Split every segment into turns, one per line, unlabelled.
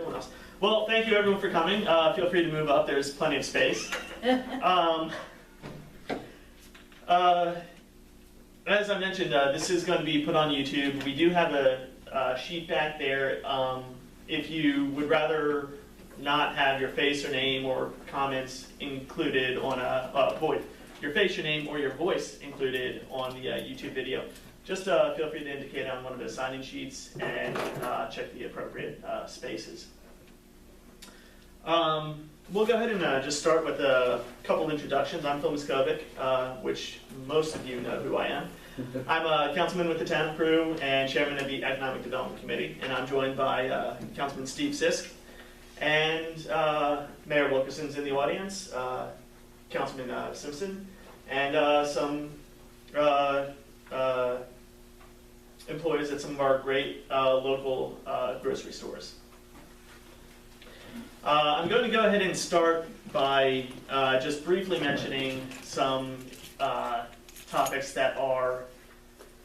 everyone else. Well, thank you everyone for coming. Feel free to move up. There's plenty of space. As I mentioned, this is going to be put on YouTube. We do have a sheet back there. If you would rather not have your face or name or comments included on your face, your name, or your voice included on the YouTube video, just feel free to indicate on one of the sign-in sheets and check the appropriate spaces. We'll go ahead and just start with a couple introductions. I'm Phil Muskovic, which most of you know who I am. I'm a councilman with the town of Crewe and chairman of the Economic Development Committee, and I'm joined by Councilman Steve Sisk and Mayor Wilkerson's in the audience, Councilman Simpson, and some employees at some of our great local grocery stores. I'm going to go ahead and start by just briefly mentioning some topics that are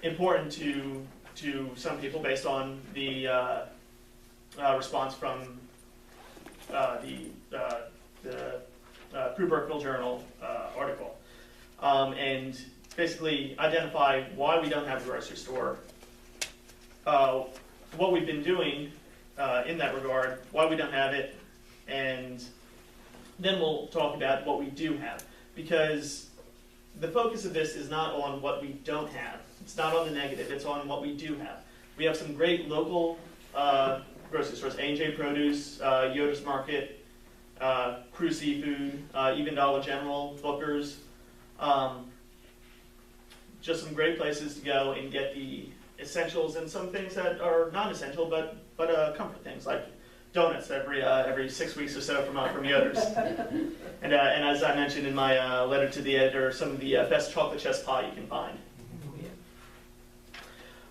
important to some people based on the response from the Crewe Burkeville Journal article, and basically identify why we don't have a grocery store, what we've been doing in that regard, why we don't have it, and then we'll talk about what we do have, because the focus of this is not on what we don't have. It's not on the negative, it's on what we do have. We have some great local grocery stores, A&J Produce, Yoder's Market, Crewe Seafood, even Dollar General, Booker's. Just some great places to go and get the essentials and some things that are non-essential but comfort things, like donuts every 6 weeks or so from Yoder's. And as I mentioned in my letter to the editor, some of the best chocolate chess pie you can find.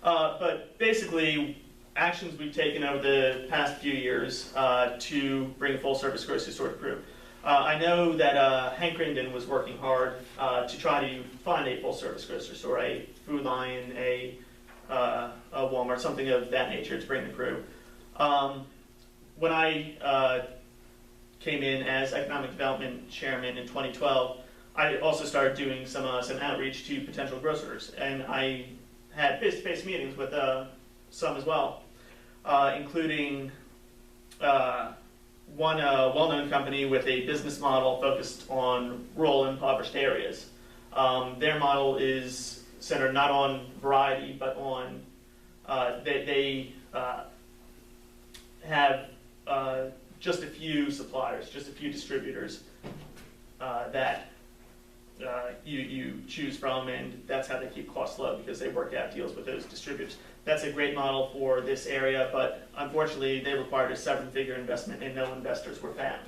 But basically, actions we've taken over the past few years to bring a full-service grocery store to Crewe. I know that Hank Crittenden was working hard to try to find a full-service grocery store, a Food Lion, a Walmart, something of that nature to bring to Crewe. When I came in as Economic Development Chairman in 2012, I also started doing some outreach to potential grocers, and I had face-to-face meetings with some as well, including one well-known company with a business model focused on rural and impoverished areas. Their model is centered not on variety, but on they have just a few suppliers, just a few distributors that you choose from, and that's how they keep costs low, because they work out deals with those distributors. That's a great model for this area, but unfortunately they required a seven-figure investment and no investors were found.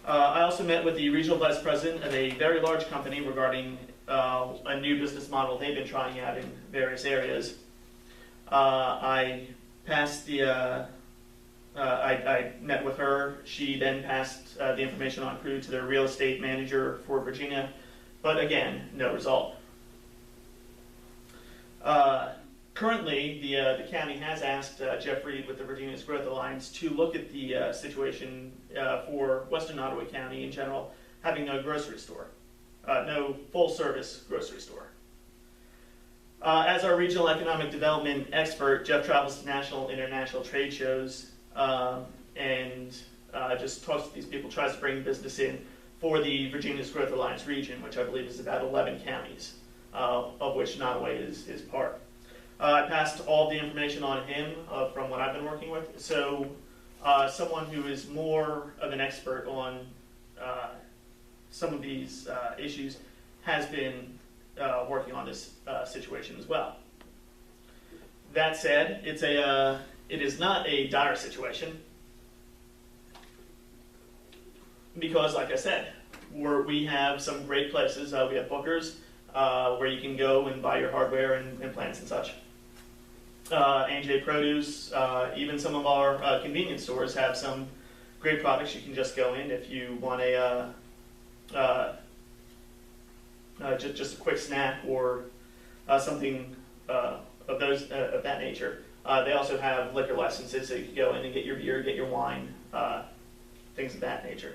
I also met with the regional vice president of a very large company regarding a new business model they've been trying out in various areas. I passed I met with her. She then passed the information on Crewe to their real estate manager for Virginia, but again, no result. Currently, the county has asked Jeff Reed with the Virginia's Growth Alliance to look at the situation for Western Ottawa County in general, having no grocery store, no full-service grocery store. As our regional economic development expert, Jeff travels to national and international trade shows and just talks to these people, tries to bring business in for the Virginia's Growth Alliance region, which I believe is about 11 counties, of which Nottoway is part. I passed all the information on him from what I've been working with, so someone who is more of an expert on some of these issues has been working on this situation as well. That said, it is not a dire situation, because, like I said, we have some great places. We have Booker's, where you can go and buy your hardware and plants and such. A&J Produce, even some of our convenience stores have some great products you can just go in if you want just a quick snack or something of that nature. They also have liquor licenses, so you can go in and get your beer, get your wine, things of that nature.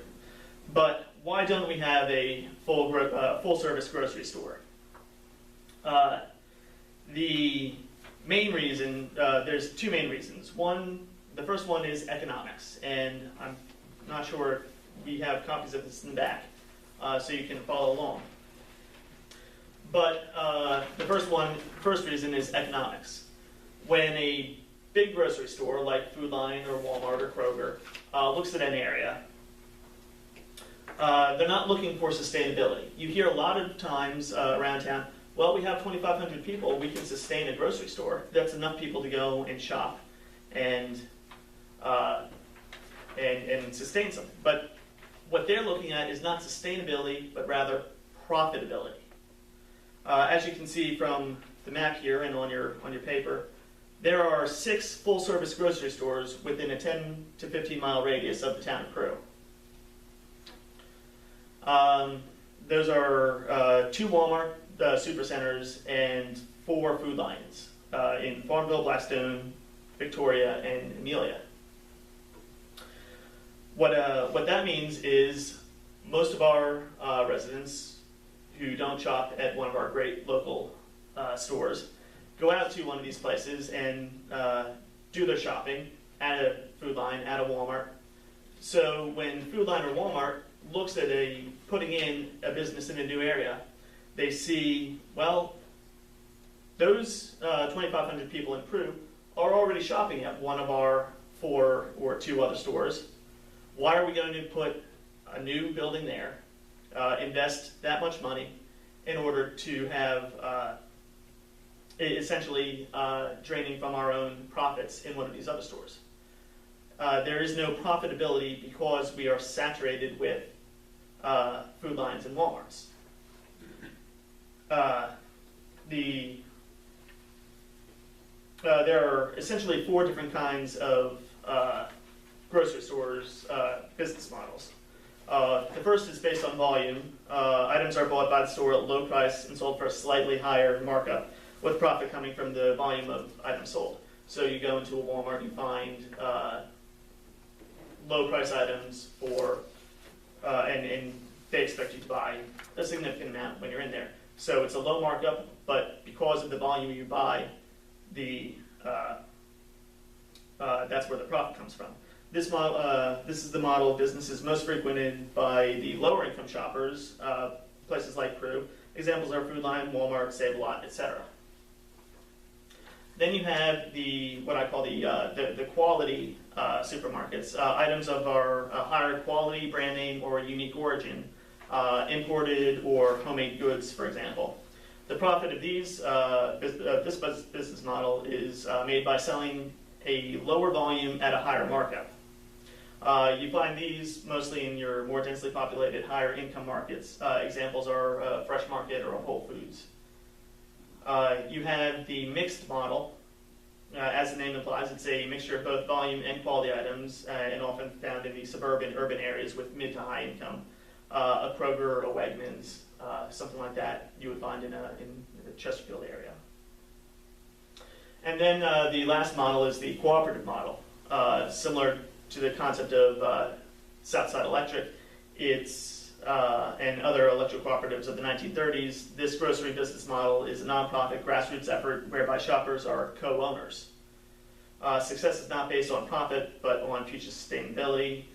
But why don't we have a full service grocery store? The main reason, there's two main reasons. The first one is economics, and I'm not sure if we have copies of this in the back, so you can follow along. But the first reason is economics. When a big grocery store like Food Line or Walmart or Kroger looks at an area, they're not looking for sustainability. You hear a lot of times around town, well, we have 2,500 people, we can sustain a grocery store. That's enough people to go and shop and sustain something. But what they're looking at is not sustainability, but rather profitability. As you can see from the map here and on your paper, there are 6 full-service grocery stores within a 10 to 15 mile radius of the town of Crewe. Those are 2 Walmart supercenters and 4 Food Lines in Farmville, Blackstone, Victoria, and Amelia. What that means is most of our residents who don't shop at one of our great local stores go out to one of these places and do their shopping at a Food Line, at a Walmart. So when Food Line or Walmart looks at putting in a business in a new area, they see, well, those 2,500 people in Crewe are already shopping at one of our 4 or 2 other stores. Why are we going to put a new building there, invest that much money in order to have essentially draining from our own profits in one of these other stores? There is no profitability because we are saturated with Food Lines and Walmarts. There are essentially 4 different kinds of grocery stores business models. The first is based on volume. Items are bought by the store at low price and sold for a slightly higher markup, with profit coming from the volume of items sold. So you go into a Walmart, you find low price items and they expect you to buy a significant amount when you're in there. So it's a low markup, but because of the volume you buy, that's where the profit comes from. This is the model of businesses most frequented by the lower income shoppers, places like Crewe. Examples are Food Line, Walmart, Save-A-Lot, etc. Then you have what I call the quality supermarkets, items of our higher quality, brand name, or unique origin, imported or homemade goods, for example. The profit of this business model is made by selling a lower volume at a higher markup. You find these mostly in your more densely populated, higher income markets. Examples are a Fresh Market or a Whole Foods. You have the mixed model. As the name implies, it's a mixture of both volume and quality items, and often found in the suburban, urban areas with mid to high income. A Kroger, a Wegmans, something like that you would find in the Chesterfield area. And then the last model is the cooperative model. Similar to the concept of Southside Electric, and other electric cooperatives of the 1930s, this grocery business model is a nonprofit grassroots effort whereby shoppers are co-owners. Success is not based on profit, but on future sustainability,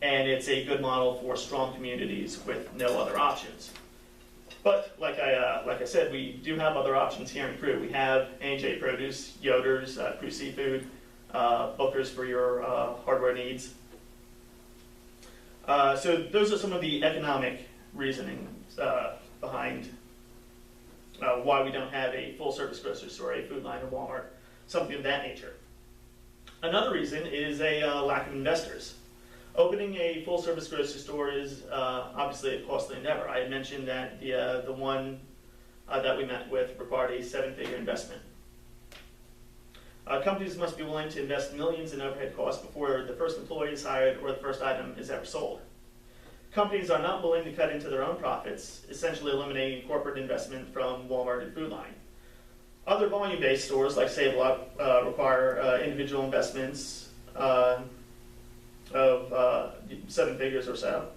and it's a good model for strong communities with no other options. But like I said, we do have other options here in Crewe. We have A&J Produce, Yoder's, Crewe Seafood, Booker's for your hardware needs. So those are some of the economic reasoning behind why we don't have a full-service grocery store, a Food Line or Walmart, something of that nature. Another reason is a lack of investors. Opening a full-service grocery store is obviously a costly endeavor. I had mentioned that the one that we met with required a 7-figure investment. Companies must be willing to invest millions in overhead costs before the first employee is hired or the first item is ever sold. Companies are not willing to cut into their own profits, essentially eliminating corporate investment from Walmart and Food Line. Other volume-based stores like Save a Lot require individual investments of 7 figures or so.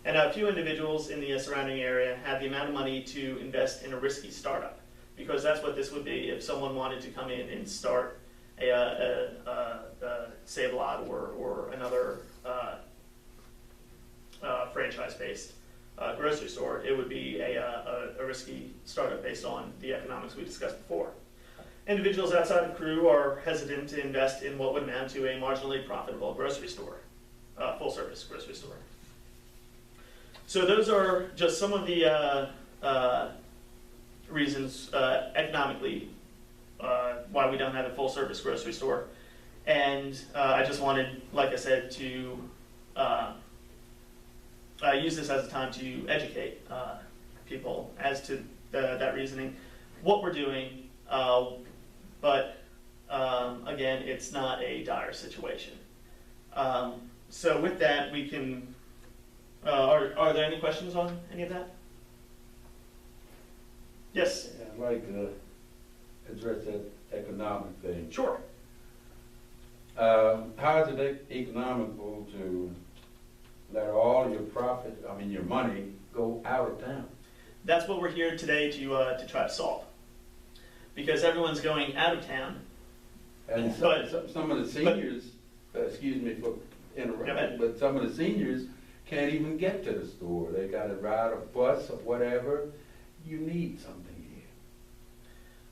And a few individuals in the surrounding area have the amount of money to invest in a risky startup, because that's what this would be if someone wanted to come in and start a Save a Lot or another franchise-based grocery store. It would be a risky startup based on the economics we discussed before. Individuals outside of Crewe are hesitant to invest in what would amount to a marginally profitable grocery store, full-service grocery store. So those are just some of the reasons economically why we don't have a full-service grocery store. And I just wanted, like I said, to use this as a time to educate people as to that reasoning, what we're doing, but again, it's not a dire situation. So with that, we can, are there any questions on any of that? Yes?
Yeah, I'd like to address that economic thing.
Sure.
How is it economical to let all your profit, your money, go out of town?
That's what we're here today to try to solve. Because everyone's going out of town.
And some of the seniors, excuse me for interrupting, but some of the seniors can't even get to the store. They got to ride a bus or whatever. You need something here.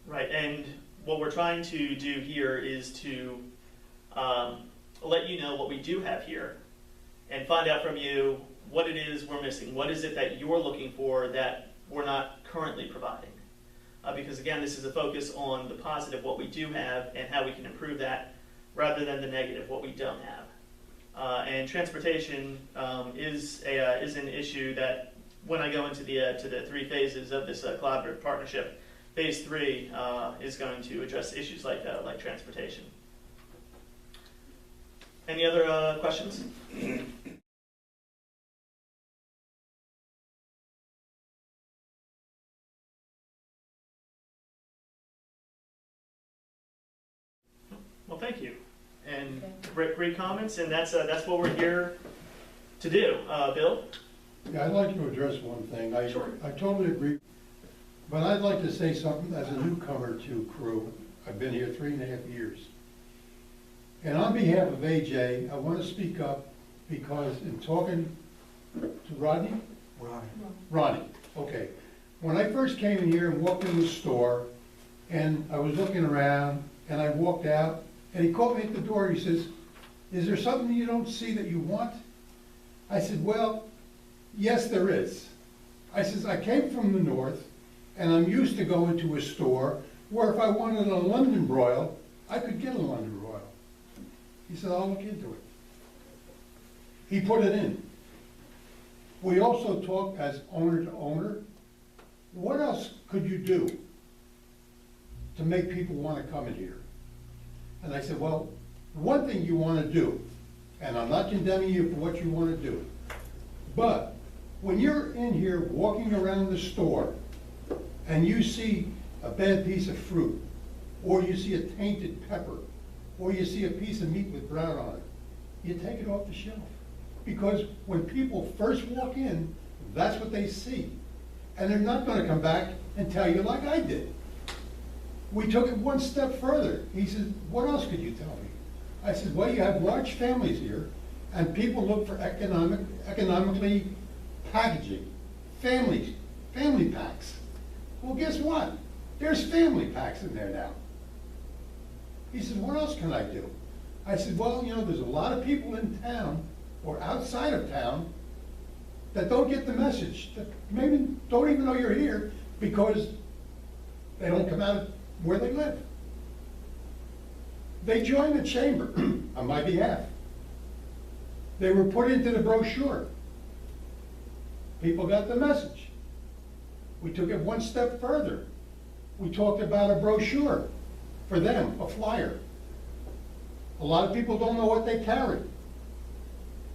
Right, and what we're trying to do here is to let you know what we do have here and find out from you what it is we're missing. What is it that you're looking for that we're not currently providing? Because again, this is a focus on the positive, what we do have, and how we can improve that, rather than the negative, what we don't have. And transportation is an issue that, when I go into the 3 phases of this collaborative partnership, phase 3 is going to address issues like transportation. Any other questions? Well, thank you, and great comments, and that's what we're here to do. Bill?
Yeah, I'd like to address one thing.
Sure.
I totally agree, but I'd like to say something as a newcomer to Crewe. I've been here 3.5 years. And on behalf of AJ, I want to speak up because in talking to Rodney? Ronnie, okay. When I first came in here and walked in the store, and I was looking around, and I walked out, and he called me at the door, he says, "Is there something you don't see that you want?" I said, "Well, yes, there is." I says, "I came from the north, and I'm used to going to a store where if I wanted a London broil, I could get a London broil." He said, "I'll look into it." He put it in. We also talked as owner to owner. What else could you do to make people want to come in here? And I said, well, one thing you want to do, and I'm not condemning you for what you want to do, but when you're in here walking around the store and you see a bad piece of fruit, or you see a tainted pepper, or you see a piece of meat with brown on it, you take it off the shelf. Because when people first walk in, that's what they see. And they're not going to come back and tell you like I did. We took it one step further. He said, "What else could you tell me?" I said, "Well, you have large families here, and people look for economically packaging, family packs. Well, guess what? There's family packs in there now." He said, "What else can I do?" I said, "Well, there's a lot of people in town or outside of town that don't get the message, that maybe don't even know you're here because they don't come out of where they live. They joined the chamber on my behalf. They were put into the brochure. People got the message. We took it one step further. We talked about a brochure for them, a flyer. A lot of people don't know what they carry.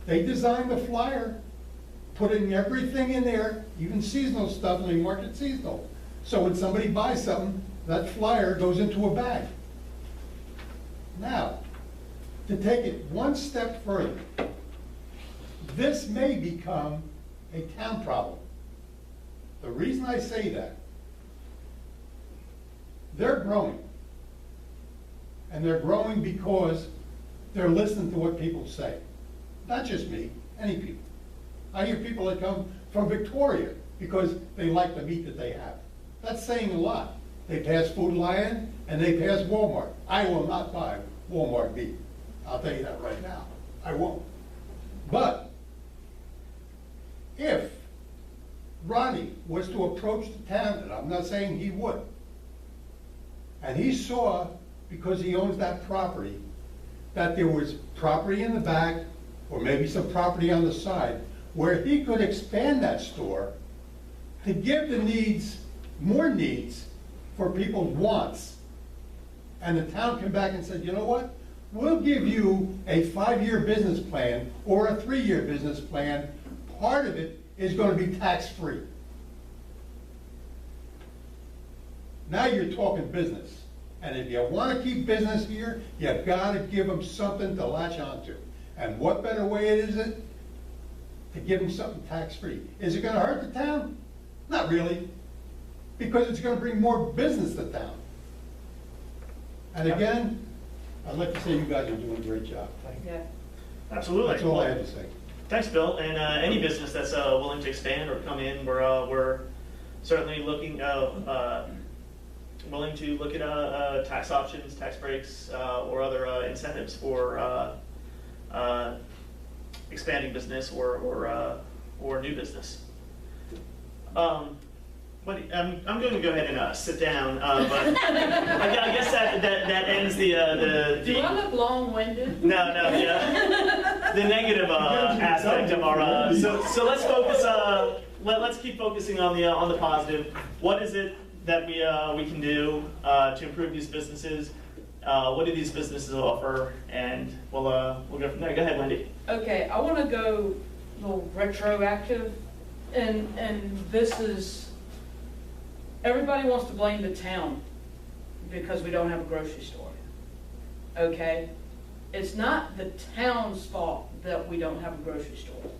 They designed the flyer, putting everything in there, even seasonal stuff, and they mark it seasonal. So when somebody buys something, that flyer goes into a bag. Now, to take it one step further, this may become a town problem. The reason I say that, they're growing. And they're growing because they're listening to what people say. Not just me, any people. I hear people that come from Victoria because they like the meat that they have. That's saying a lot. They pass Food Lion and they pass Walmart. I will not buy Walmart meat. I'll tell you that right now. I won't. But if Ronnie was to approach the town, and I'm not saying he would, and he saw, because he owns that property, that there was property in the back, or maybe some property on the side, where he could expand that store to give the needs, more needs for people's wants. And the town came back and said, you know what? We'll give you a 5-year business plan or a 3-year business plan. Part of it is going to be tax-free. Now you're talking business. And if you want to keep business here, you've got to give them something to latch onto. And what better way is it to give them something tax-free? Is it going to hurt the town? Not really, because it's going to bring more business to town. And again, I'd like to say you guys are doing a great job. Thank you.
Yeah.
Absolutely.
That's all I have to say.
Thanks, Bill. And any business that's willing to expand or come in, we're certainly looking, willing to look at tax options, tax breaks, or other incentives for expanding business or new business. But I'm going to go ahead and sit down, but I guess that ends the
Do I look long-winded?
no, the negative aspect of our. So let's focus. Let's keep focusing on the positive. What is it that we can do to improve these businesses? What do these businesses offer? And we'll go from there. Go ahead, Wendy.
Okay, I want to go a little retroactive, and this is, everybody wants to blame the town because we don't have a grocery store. Okay? It's not the town's fault that we don't have a grocery store.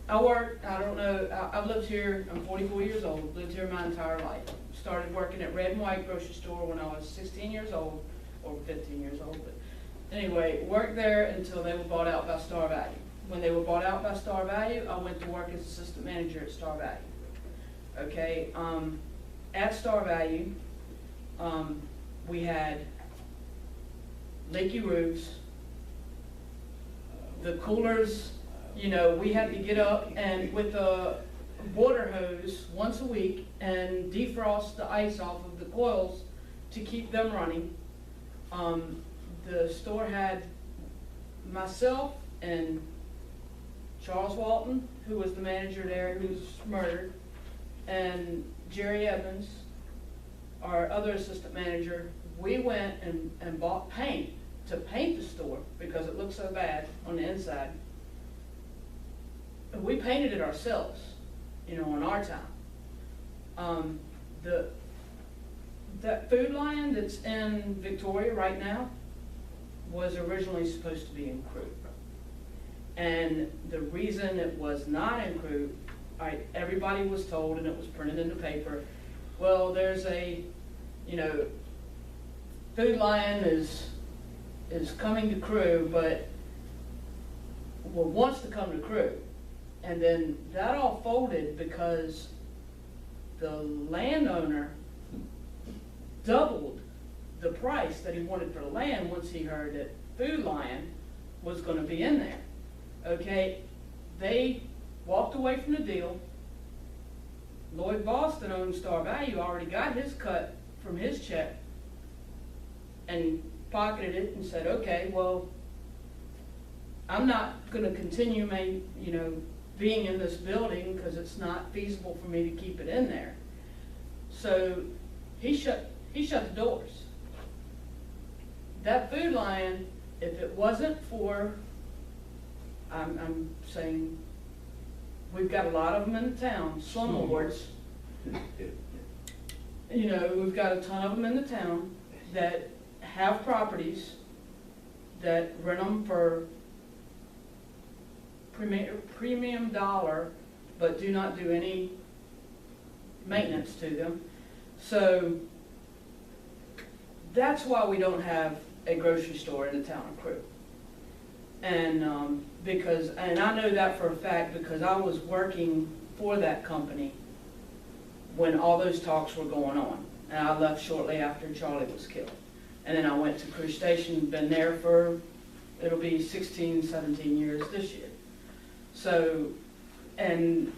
I've lived here, I'm 44 years old, lived here my entire life. Started working at Red and White grocery store when I was 16 years old, or 15 years old, but anyway, worked there until they were bought out by Star Value. When they were bought out by Star Value, I went to work as assistant manager at Star Value. Okay, at Star Value, we had leaky roofs, the coolers, you know, we had to get up and with a water hose once a week and defrost the ice off of the coils to keep them running. The store had myself and Charles Walton, who was the manager there, who was murdered, and Jerry Evans, our other assistant manager. We went and bought paint to paint the store because it looked so bad on the inside. And we painted it ourselves, you know, on our time. That Food Lion that's in Victoria right now was originally supposed to be in Crewe. And the reason it was not in Crewe, everybody was told, and it was printed in the paper, well, there's a, you know, Food Lion is coming to Crewe, but wants to come to Crewe. And then that all folded because the landowner doubled the price that he wanted for the land once he heard that Food Lion was going to be in there. Okay, they walked away from the deal. Lloyd Boston owned Star Value, already got his cut from his check and pocketed it and said, okay, well, I'm not going to continue being in this building because it's not feasible for me to keep it in there. So he shut the doors. That Food Lion, if it wasn't for, I'm saying, we've got a lot of them in the town, slumlords. you know, we've got a ton of them in the town that have properties that rent them for premium dollar, but do not do any maintenance to them. So that's why we don't have a grocery store in the town of Crewe. And and I know that for a fact because I was working for that company when all those talks were going on. And I left shortly after Charlie was killed. And then I went to Crewe Station, been there for, it'll be 16, 17 years this year. So, and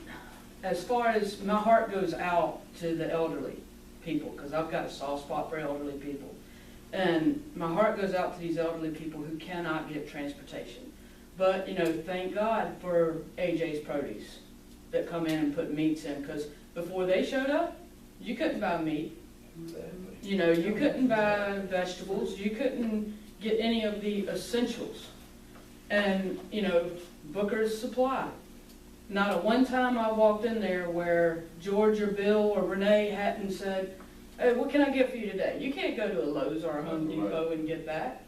as far as my heart goes out to the elderly people, because I've got a soft spot for elderly people. And my heart goes out to these elderly people who cannot get transportation. But, you know, thank God for AJ's Produce that come in and put meats in, because before they showed up, you couldn't buy meat. You know, you couldn't buy vegetables. You couldn't get any of the essentials. And, you know, Booker's Supply. Not a one time I walked in there where George or Bill or Renee hadn't said, hey, what can I get for you today? You can't go to a Lowe's or a Home Depot and get that.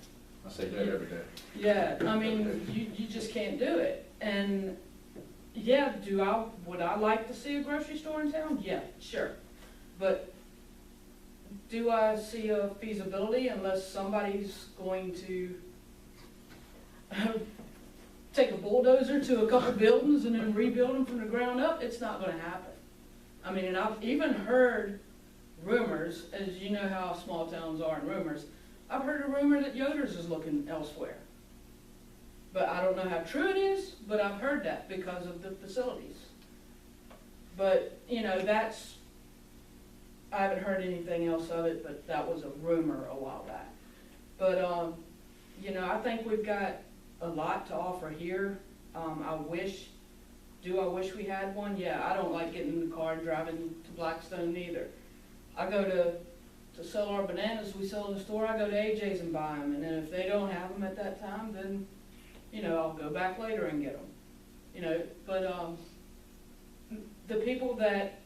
I say that every day.
Yeah, I mean, you just can't do it. And yeah, would I like to see a grocery store in town? Yeah, sure. But do I see a feasibility unless somebody's going to take a bulldozer to a couple buildings and then rebuild them from the ground up? It's not going to happen. I mean, and I've even heard rumors, as you know how small towns are in rumors, I've heard a rumor that Yoder's is looking elsewhere. But I don't know how true it is, but I've heard that because of the facilities. But, you know, I haven't heard anything else of it, but that was a rumor a while back. But, you know, I think we've got a lot to offer here. I wish we had one? Yeah, I don't like getting in the car and driving to Blackstone either. I go to sell our bananas we sell in the store, I go to AJ's and buy them. And then if they don't have them at that time, then, you know, I'll go back later and get them. You know, but the people that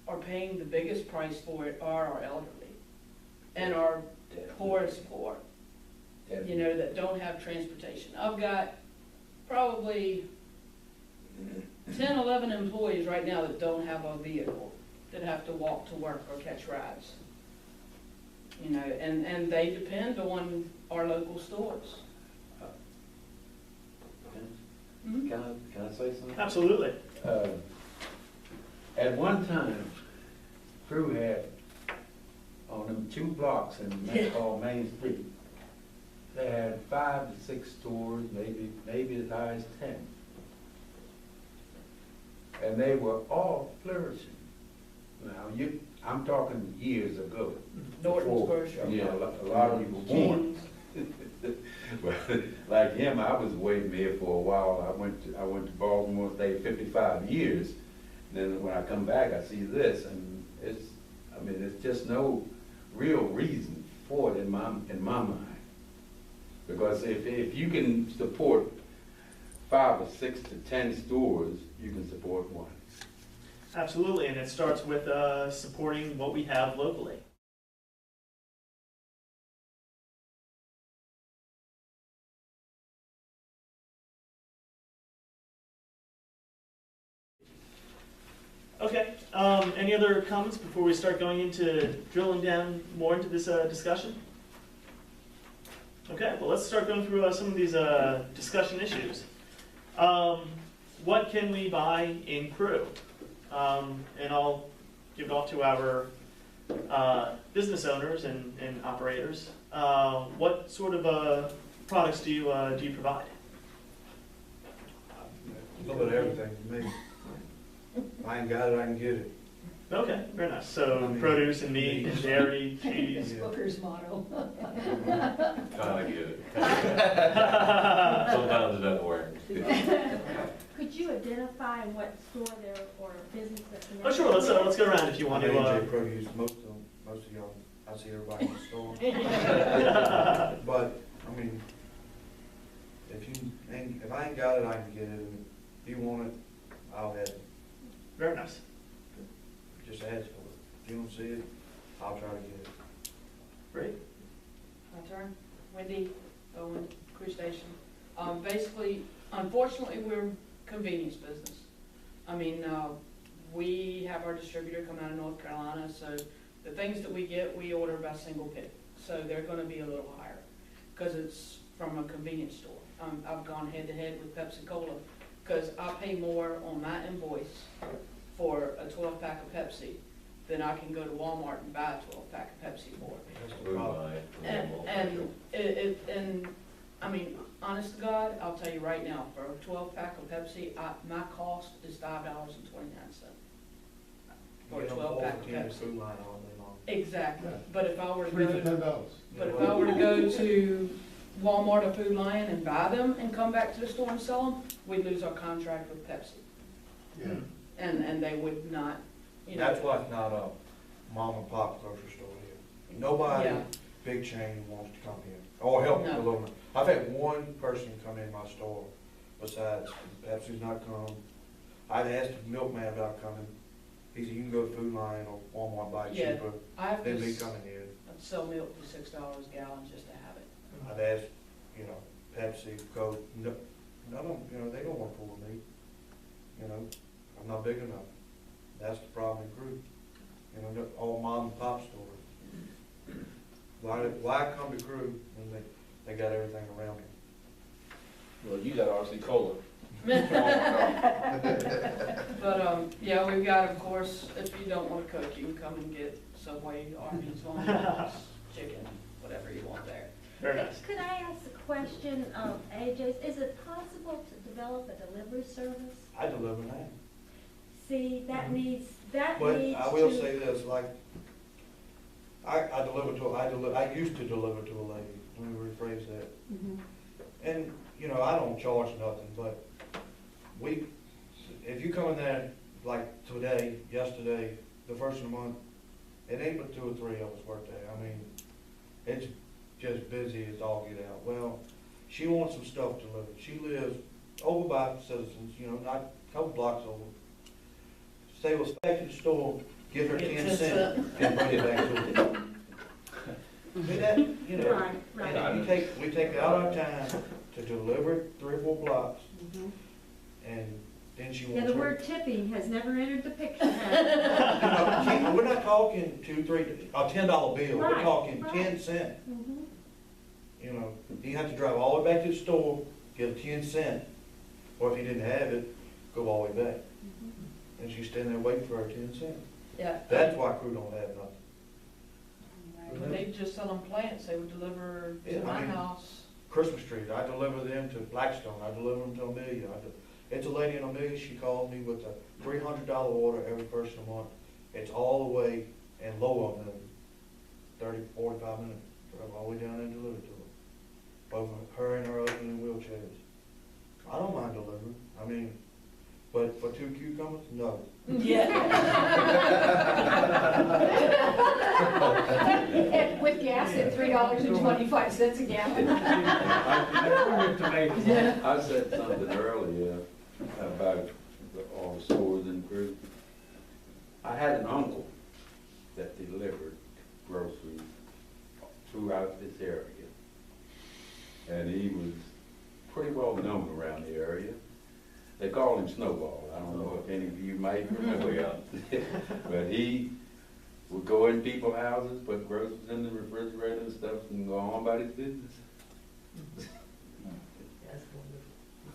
are paying the biggest price for it are our elderly and our poorest poor, you know, that don't have transportation. I've got probably 10, 11 employees right now that don't have a vehicle, that have to walk to work or catch rides. You know, and they depend on our local stores. Mm-hmm.
Can I say something?
Absolutely.
At one time, Crewe had, on them 2 blocks called Main Street, they had 5 to 6 stores, maybe as high as 10. And they were all flourishing. Now, I'm talking years ago.
Norton's grocery.
Yeah, a lot of people born. Well, like him, I was waiting there for a while. I went to Baltimore, stayed 55 years. And then when I come back, I see this, and it's just no real reason for it in my mind. Because if you can support 5 or 6 to 10 stores, you can support one.
Absolutely, and it starts with supporting what we have locally. Okay, any other comments before we start going into drilling down more into this discussion? Okay, well, let's start going through some of these discussion issues. What can we buy in Crewe? And I'll give it off to our business owners and operators. What sort of products do you provide?
A little bit of everything to me. If I ain't got it, I can get it.
Okay, very nice. So produce and meat and dairy, cheese.
Booker's motto.
Kinda get it. Sometimes it doesn't work.
Could you identify what store there or business that's in?
Oh, sure. Let's go around if you want to.
AJ Produce, most of y'all, I see everybody in the store. But I mean, if I ain't got it, I can get it. If you want it, I'll have it.
Very nice.
Just ask for it. If you don't see it, I'll
Wendy, Owen, Crewe Station. Basically, unfortunately, we're a convenience business. I mean, we have our distributor come out of North Carolina, so the things that we get, we order by single pick. So they're gonna be a little higher, because it's from a convenience store. I've gone head to head with Pepsi Cola, because I pay more on my invoice for a 12-pack of Pepsi than I can go to Walmart and buy a 12-pack of Pepsi for.
That's the problem.
And I mean, honest to God, I'll tell you right now, for a 12-pack of Pepsi, my cost is $5.29 for a 12-pack of Pepsi.
Food line all day long.
Exactly, but if I were to
$3 for
go,
$10.
to Walmart or Food Lion and buy them and come back to the store and sell them, we'd lose our contract with Pepsi.
Yeah.
And they would not, you know.
That's why it's not a mom and pop grocery store here. Nobody,
Yeah.
big chain wants to come here, or help
No.
a little bit. I've had one person come in my store besides Pepsi's not come. I'd asked the milkman about coming. He said, you can go to Food Lion or Walmart, buy it
Yeah.
cheaper
I have
than
to
me coming here.
sell milk for $6 a gallon just to have it.
I've asked, you know, Pepsi, Coke, none of them, you know, they don't want to pull me. You know, I'm not big enough. That's the problem in Crewe. You know, they're all mom and pop stores. Why come to Crewe when they got everything around me?
Well, you got RC Cola.
But, yeah, we've got, of course, if you don't want to cook, you can come and get Subway, Arby's, Longhorns, chicken, whatever you want there.
Very nice.
Could I ask a question of AJ's? Is it possible to develop a delivery service?
I deliver now.
See, that needs, that
But
needs to.
I will say this, like, I used to deliver to a lady, let me rephrase that.
Mhm.
And, you know, I don't charge nothing, but if you come in there, like today, yesterday, the first of the month, it ain't but 2 or 3 of us work there. I mean, it's just busy as all get out. Well, she wants some stuff delivered. She lives over by Citizens, you know, not a couple blocks over. Say, well, back to the store, give her 10 cents and bring it back to her. But that, you know,
Right, right.
and we take out our time to deliver 3 or 4 blocks,
Mhm.
and then she
Yeah,
wants
the
her.
word tipping has never entered the picture, has it?
You know, we're not talking 2, 3, a $10 bill, we're
Right,
talking
right.
10 cents.
Mhm.
You know, you have to drive all the way back to the store, get a 10 cent, or if you didn't have it, go all the way back.
Mhm.
And she's standing there waiting for her 10 cents.
Yeah.
That's why Crewe don't have nothing.
When they just sell them plants, they would deliver to
Yeah, I
my
mean-
house.
Christmas trees, I deliver them to Blackstone, I deliver them to Amelia. It's a lady in Amelia, she calls me with a $300 order every first of the month. It's all the way in Lowell, in 30, 45 minutes, drive all the way down there and deliver to her. Both her and her husband in wheelchairs. I don't mind delivering, I mean, but for 2 cucumbers, no.
Yeah.
And with gas at $3.25 a gallon.
I said something earlier about all the stores in Crewe. I had an uncle that delivered groceries throughout this area. And he was pretty well known around the area. They called him Snowball. I don't know if any of you might remember him. But he would go in people's houses, put groceries in the refrigerator and stuff, and go on about his business.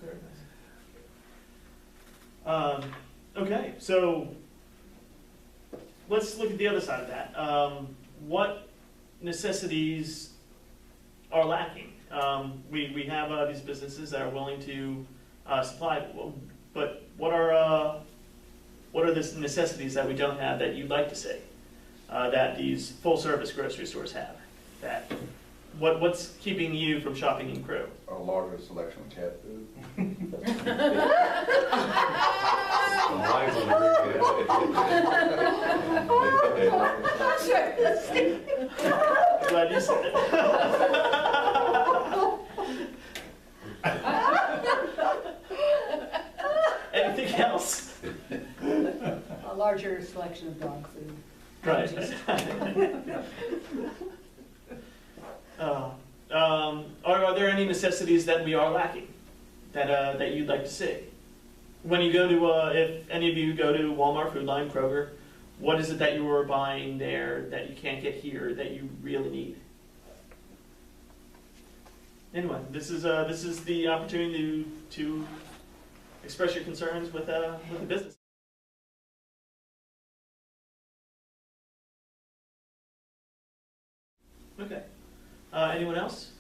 Very nice. Okay, so let's look at the other side of that. What necessities are lacking? We have these businesses that are willing to supply, but what are the necessities that we don't have that you'd like to see that these full-service grocery stores have? What's keeping you from shopping in Crewe?
A larger selection of cat food.
Glad you said it. Anything else?
A larger selection of dog food.
Right. there any necessities that we are lacking that you'd like to see? When you go to, if any of you go to Walmart, Food Line, Kroger, what is it that you are buying there that you can't get here that you really need? Anyway, this is the opportunity to express your concerns with the business. Okay. Anyone else?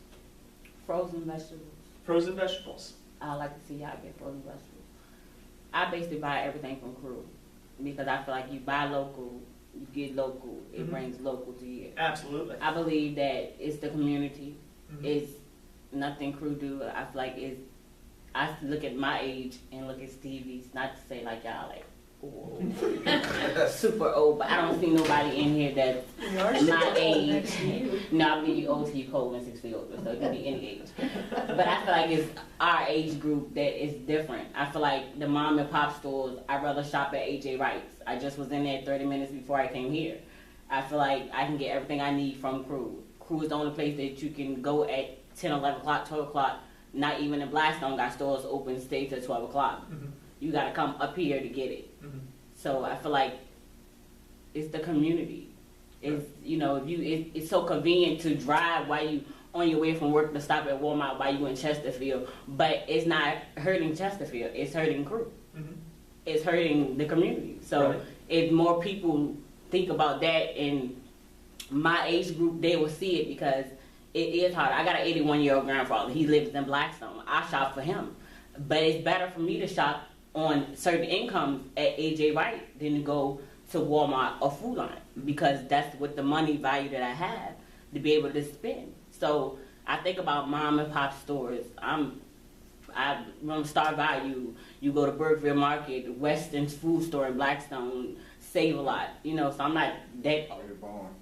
Frozen vegetables.
Frozen vegetables.
I like to see y'all get frozen vegetables. I basically buy everything from Crewe because I feel like you buy local, you get local, it brings local to you.
Absolutely.
I believe that it's the community.
Mhm.
It's nothing Crewe do. I feel like it's, I look at my age and look at Stevie's, not to say like y'all like, ooh, super old, but I don't see nobody in here that's my age. No, I'm getting old to you cold and 6 feet older, so it can be any age. But I feel like it's our age group that is different. I feel like the mom and pop stores, I'd rather shop at AJ Wright's. I just was in there 30 minutes before I came here. I feel like I can get everything I need from Crewe. Crewe is the only place that you can go at 10, 11 o'clock, 12 o'clock. Not even in Blackstone got stores open, stay till 12 o'clock. You gotta come up here to get it. So I feel like it's the community. It's, you know, it's so convenient to drive while you on your way from work to stop at Walmart while you in Chesterfield, but it's not hurting Chesterfield. It's hurting Crewe. It's hurting the community. So
Right.
if more people think about that in my age group, they will see it because it is hard. I got an 81-year-old grandfather. He lives in Blackstone. I shop for him. But it's better for me to shop on certain incomes at AJ Wright than to go to Walmart or Food Line because that's what the money value that I have to be able to spend. So I think about mom and pop stores. I run Star Value. You go to Burkeville Market, Weston's food store in Blackstone, Save a Lot. You know, so I'm not that,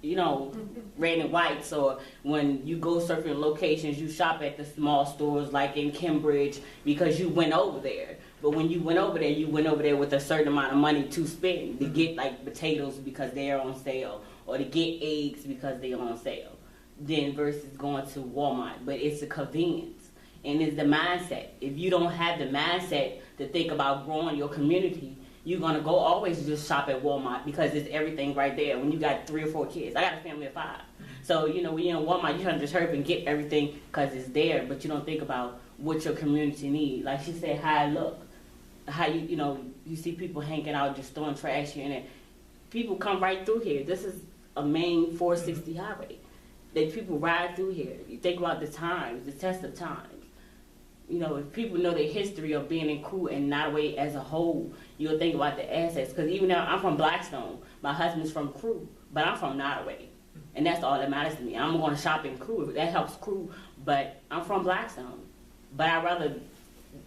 you know, red and white. So when you go certain locations, you shop at the small stores like in Cambridge because you went over there. But when you went over there with a certain amount of money to spend to get like potatoes because they're on sale or to get eggs because they're on sale. Then versus going to Walmart. But it's a convenience. And it's the mindset. If you don't have the mindset to think about growing your community, you're going to go always just shop at Walmart because it's everything right there when you got 3 or 4 kids. I got a family of 5. So, you know, when you're in Walmart, you're trying to just hurry up and get everything because it's there, but you don't think about what your community needs. Like she said, how it look. How you know, you see people hanging out just throwing trash here and there. People come right through here. This is a main 460 highway. That people ride through here. You think about the times, the test of times. You know, if people know the history of being in Crewe and Nottoway as a whole, you'll think about the assets. Because even though I'm from Blackstone, my husband's from Crewe, but I'm from Nottoway. And that's all that matters to me. I'm going to shop in Crewe. That helps Crewe, but I'm from Blackstone. But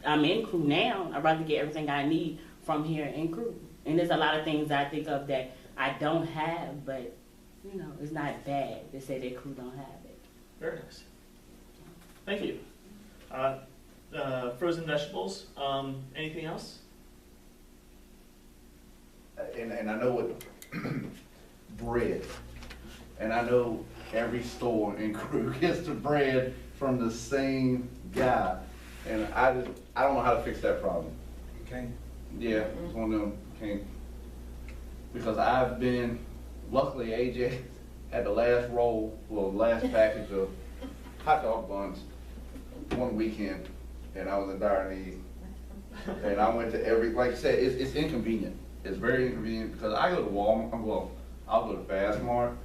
I'm in Crewe now. I'd rather get everything I need from here in Crewe. And there's a lot of things I think of that I don't have, but, you know, it's not bad to say that Crewe don't have it.
Very nice. Thank you. Frozen vegetables. Anything else?
And I know what bread, and I know every store in Crewe gets the bread from the same guy, and I don't know how to fix that problem.
Okay.
Yeah, it's one of them can't, because I've been, luckily AJ had the last roll, well, last package of hot dog buns one weekend, and I was in dire need. And I went to every, like I said, it's inconvenient. It's very inconvenient because I go to Walmart, well, I'll go to Fastmart,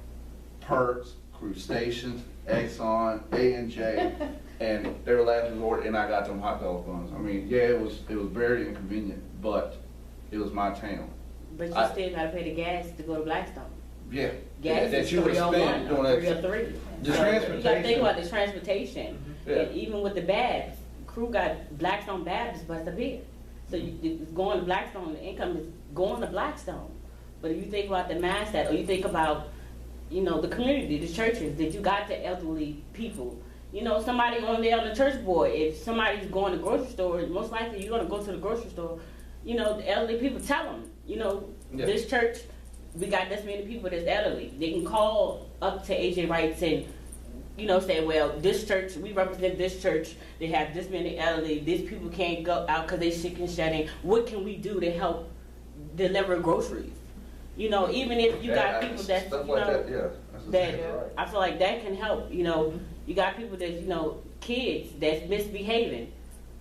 Perks, Crewe Stations, Exxon, A&J, and they were last resort, and I got them hot dog buns. I mean, yeah, it was very inconvenient, but it was my town.
But you still gotta pay the gas to go to Blackstone.
Yeah.
Gas
that
is
you would spend
301
doing
or
that.
303.
The
So
transportation.
you gotta think about the transportation.
Yeah.
And even with the Babs, Crewe got Blackstone Babs bus up here. So it's going to Blackstone, the income is going to Blackstone. But if you think about the mindset, or you think about, you know, the community, the churches, that you got the elderly people. You know, somebody on there on the church board, if somebody's going to the grocery store, most likely you're gonna go to the grocery store, you know, the elderly people tell them, you know,
Yeah.
this church, we got this many people that's elderly. They can call up to AJ Wright's and say, well, this church, we represent this church, they have this many elderly, these people can't go out because they sick and shut in. What can we do to help deliver groceries? Even if you got people that,
Stuff like that, yeah. That's exactly
that
right.
I feel like that can help. You got people that, kids that's misbehaving.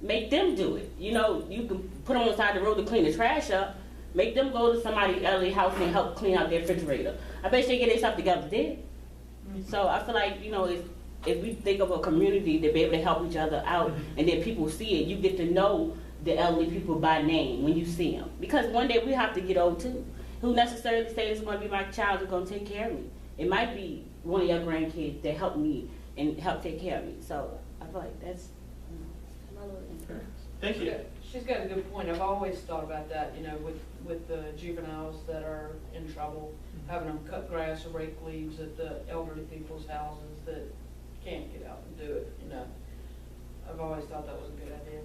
Make them do it. You can put them on the side of the road to clean the trash up. Make them go to somebody's elderly house and help clean out their refrigerator. I bet they get themselves together there. So I feel like, if we think of a community to be able to help each other out, and then people see it, you get to know the elderly people by name when you see them. Because one day we have to get old too. Who necessarily say this is going to be my child who's going to take care of me? It might be one of your grandkids that help me and help take care of me. So I feel like that's my little input.
Thank you.
She's got a good point. I've always thought about that, with the juveniles that are in trouble, having them cut grass or rake leaves at the elderly people's houses that can't get out and do it, I've always thought that was a good idea.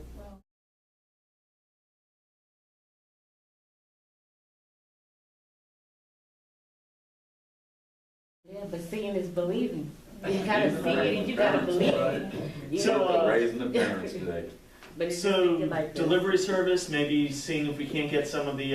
Yeah, but seeing is believing. You gotta see it and you gotta believe it.
So,
Raising the parents today.
But it's
So,
just thinking like this.
delivery service, maybe seeing if we can't get some of the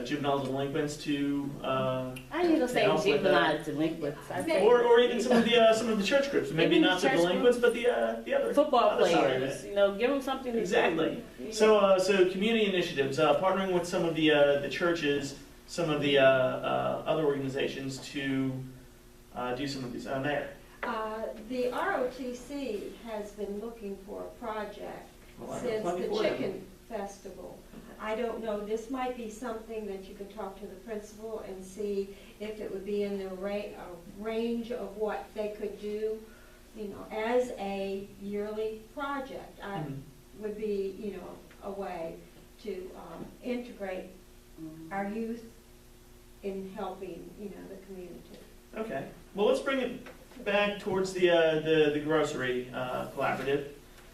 juvenile delinquents to,
I need to say
help with
juvenile delinquents. I say
or even some of the church groups. Maybe
Even
not the
church
delinquents, but the other
football
other side of
players,
it.
give them something to
Exactly.
do.
So community initiatives, partnering with some of the churches, some of the other organizations to do some of these. Mayor.
The ROTC has been looking for a project
Well, I got
since
plenty
the
for them.
chicken festival. I don't know, this might be something that you could talk to the principal and see if it would be in the range of what they could do, as a yearly project. Would be, a way to integrate our youth in helping, the community.
Okay. Well, let's bring it back towards the grocery collaborative.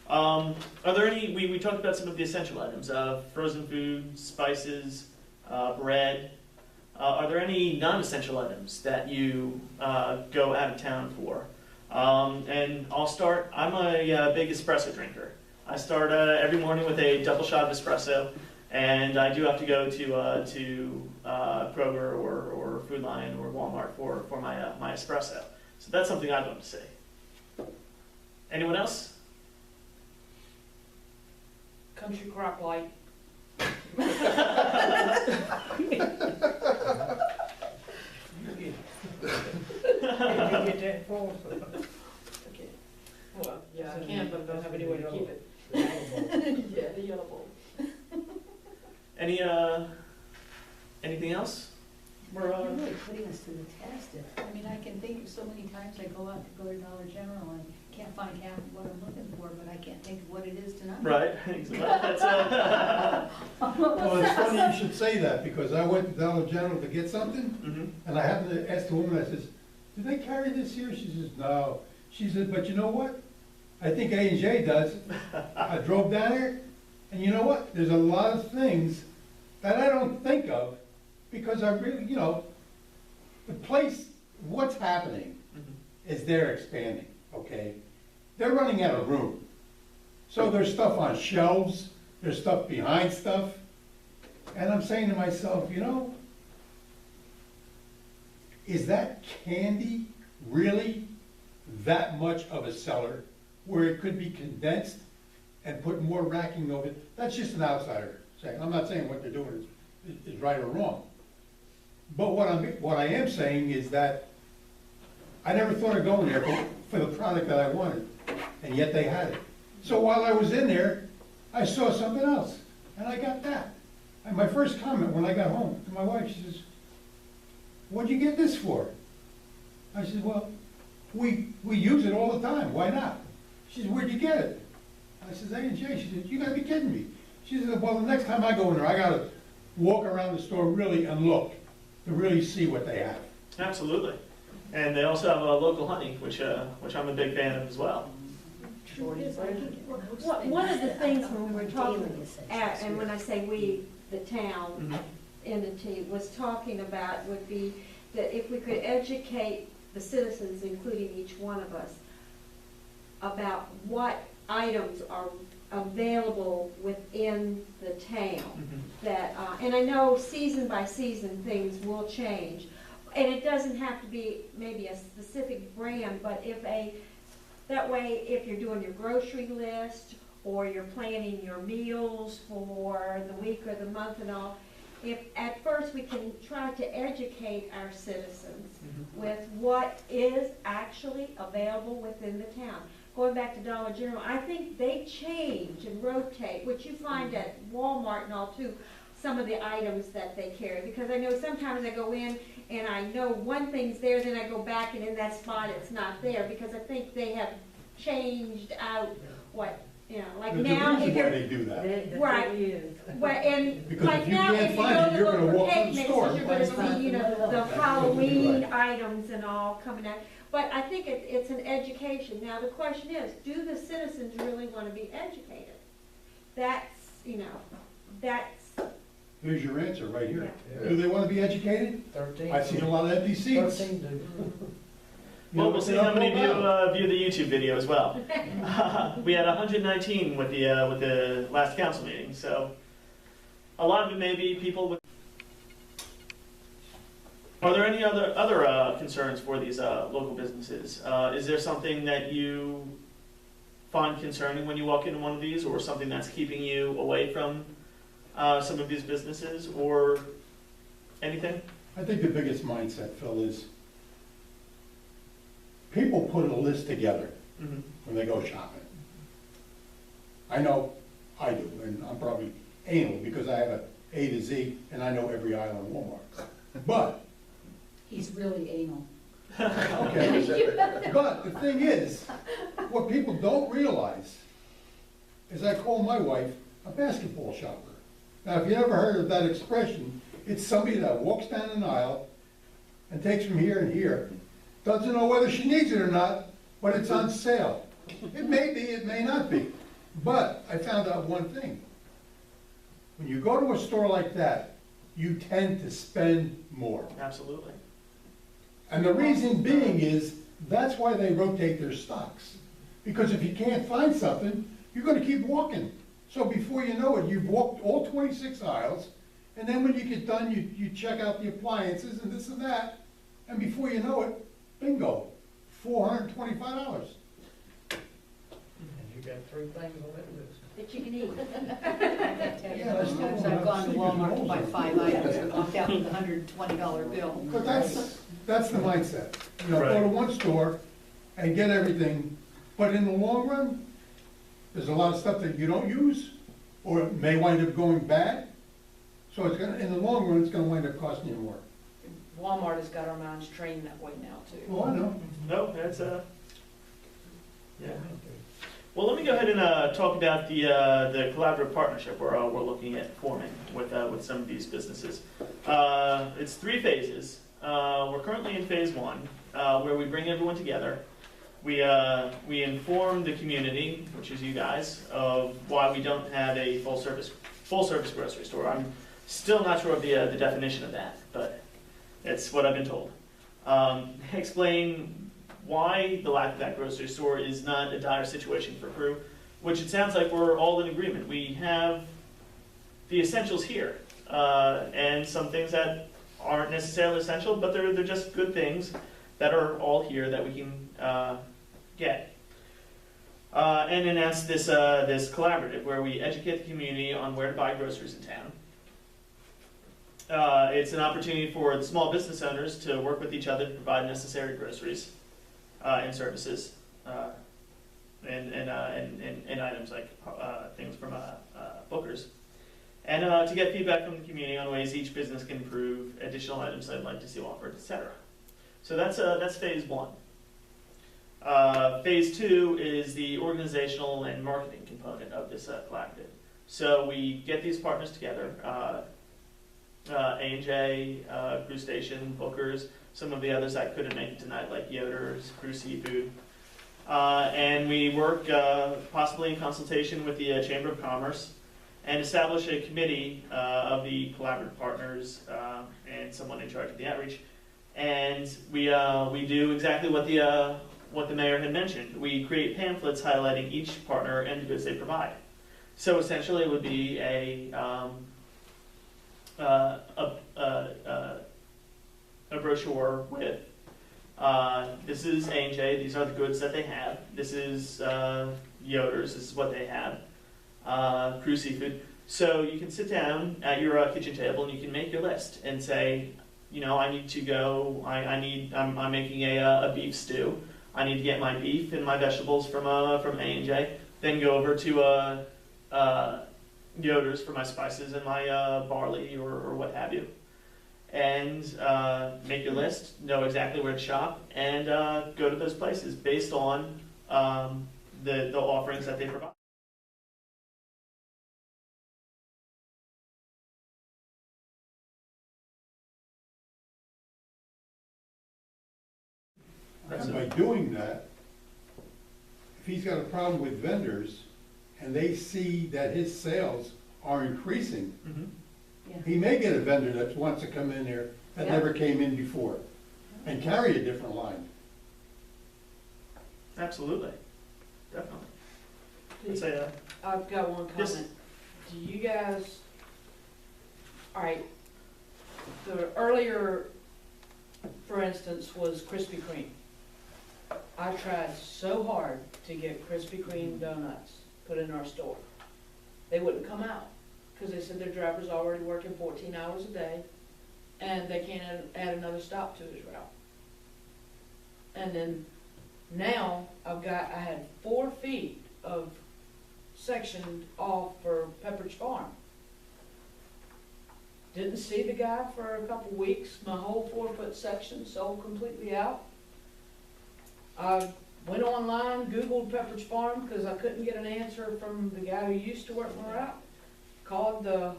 Are there any? We talked about some of the essential items: frozen food, spices, bread. Are there any non-essential items that you go out of town for? And I'll start. I'm a big espresso drinker. I start every morning with a double shot of espresso, and I do have to go to Kroger or Food Lion or Walmart for my espresso. So that's something I'd love to see. Anyone else?
Country Crock Light. Okay. Well, yeah, I can, but I don't have any way to keep it. Yeah, the yellow bowl.
Anything else?
You're really putting us to the test. I can think of so many times I go out to go to Dollar General and can't find half of what I'm looking for, but I can't think of what it is tonight.
Right.
Well, it's funny you should say that, because I went to Dollar General to get something, and I happened to ask the woman, I says, do they carry this here? She says, no. She said, but you know what? I think A&J does. I drove down there, and you know what? There's a lot of things that I don't think of, because I really, the place, what's happening is they're expanding, okay? They're running out of room. So there's stuff on shelves, there's stuff behind stuff, and I'm saying to myself, is that candy really that much of a seller where it could be condensed and put more racking over it? That's just an outsider saying. I'm not saying what they're doing is right or wrong. But what I am saying is that I never thought of going there for the product that I wanted, and yet they had it. So while I was in there, I saw something else, and I got that. And my first comment when I got home to my wife, she says, what'd you get this for? I said, well, we use it all the time, why not? She said, where'd you get it? I said, A&J. She said, you gotta be kidding me. She said, well, the next time I go in there, I gotta walk around the store really and look to really see what they have.
Absolutely. And they also have local honey, which I'm a big fan of as well.
One of the things when we were talking, and when I say we, the town entity was talking about would be that if we could educate the citizens, including each one of us, about what items are available within the town. That, and I know season by season things will change. And it doesn't have to be maybe a specific brand, but that way if you're doing your grocery list or you're planning your meals for the week or the month and all, if at first we can try to educate our citizens with what is actually available within the town. Going back to Dollar General, I think they change and rotate, which you find at Walmart and all too, some of the items that they carry. Because I know sometimes I go in and I know one thing's there, then I go back and in that spot it's not there, because I think they have changed out what, you know, like
There's
now
a reason
if
why
you're,
they do that.
right. Well, and
Because
like
if you
now,
can't
if you
find
go
it,
to
you're
look
gonna
for
walk in
cake
the
mixes,
store.
you're gonna see, you know, the Halloween
Right.
items and all coming out. But I think it's an education. Now, the question is, do the citizens really want to be educated? That's, you know, that's,
There's your answer right here.
Yeah.
Do they want to be educated?
13.
I see a lot of empty seats.
13 do.
Well, we'll see how many of you
about.
view the YouTube video as well. We had 119 with the last council meeting, so a lot of it may be people with. Are there any other concerns for these local businesses? Is there something that you find concerning when you walk into one of these, or something that's keeping you away from some of these businesses, or anything?
I think the biggest mindset, Phil, is people put a list together when they go shopping. I know I do, and I'm probably anal because I have a A to Z and I know every aisle in Walmart. But,
He's really anal.
okay, but the thing is, what people don't realize is I call my wife a basketball shopper. Now, if you ever heard of that expression, it's somebody that walks down an aisle and takes from here and here, doesn't know whether she needs it or not, but it's on sale. It may be, it may not be. But I found out one thing. When you go to a store like that, you tend to spend more.
Absolutely.
And the reason being is, that's why they rotate their stocks. Because if you can't find something, you're gonna keep walking. So before you know it, you've walked all 26 aisles, and then when you get done, you check out the appliances and this and that, and before you know it, bingo, $425.
And you got 3 things on that list.
that you can eat.
Yeah, that's not-
I've gone to Walmart to buy 5 items and walked out with a $120 bill.
But that's the mindset. You know, go
Right.
to one store and get everything, but in the long run, there's a lot of stuff that you don't use, or it may wind up going bad. So it's gonna, in the long run, it's gonna wind up costing you more.
Walmart has got our minds trained that way now too.
Well, I know.
No, that's yeah. Well, let me go ahead and talk about the collaborative partnership we're looking at forming with some of these businesses. It's 3 phases. We're currently in phase 1, where we bring everyone together. We inform the community, which is you guys, of why we don't have a full service grocery store. I'm still not sure of the definition of that, but it's what I've been told. Explain why the lack of that grocery store is not a dire situation for Crewe, which it sounds like we're all in agreement. We have the essentials here, and some things that aren't necessarily essential, but they're just good things that are all here that we can get. And announce this collaborative where we educate the community on where to buy groceries in town. It's an opportunity for the small business owners to work with each other to provide necessary groceries and services, and items like things from Booker's, and to get feedback from the community on ways each business can improve, additional items they'd like to see offered, etc. So that's phase 1. Phase 2 is the organizational and marketing component of this collaborative. So we get these partners together. A&J, Crewe Station, Booker's, some of the others that couldn't make it tonight, like Yoder's, Crewe Seafood. And we work possibly in consultation with the Chamber of Commerce and establish a committee of the collaborative partners and someone in charge of the outreach And we do exactly what the mayor had mentioned. We create pamphlets highlighting each partner and the goods they provide. So essentially, it would be a brochure with this is A&J, these are the goods that they have. This is Yoder's, this is what they have. Crewe Seafood. So you can sit down at your kitchen table and you can make your list and say, you know, I need to go. I'm making a beef stew. I need to get my beef and my vegetables from A&J. Then go over to Yoder's for my spices and my barley or what have you. And make your list, know exactly where to shop, and go to those places based on the offerings that they provide.
And by doing that, if he's got a problem with vendors and they see that his sales are increasing,
Mm-hmm.
he may get a vendor that wants to come in there that
Yeah.
never came in before and carry a different line.
Absolutely, definitely. I'd say,
I've got one
Yes.
comment. Do you guys, all right, the earlier, for instance, was Krispy Kreme. I tried so hard to get Krispy Kreme donuts put in our store. They wouldn't come out because they said their driver's already working 14 hours a day and they can't add another stop to his route. And then now I had 4 feet of sectioned off for Pepperidge Farm. Didn't see the guy for a couple weeks. My whole 4-foot section sold completely out. I went online, Googled Pepperidge Farm because I couldn't get an answer from the guy who used to work my route. Called the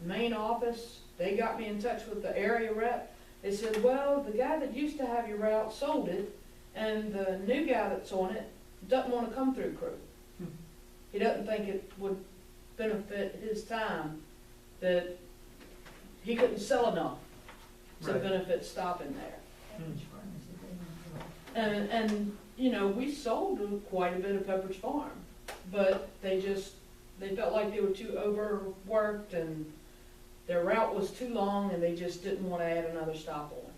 main office. They got me in touch with the area rep. They said, well, the guy that used to have your route sold it, and the new guy that's on it doesn't want to come through Crewe. He doesn't think it would benefit his time, that he couldn't sell enough to
Right.
benefit stopping there.
Pepperidge Farm is a good one.
And you know, we sold quite a bit of Pepperidge Farm, but they felt like they were too overworked and their route was too long and they just didn't want to add another stop on.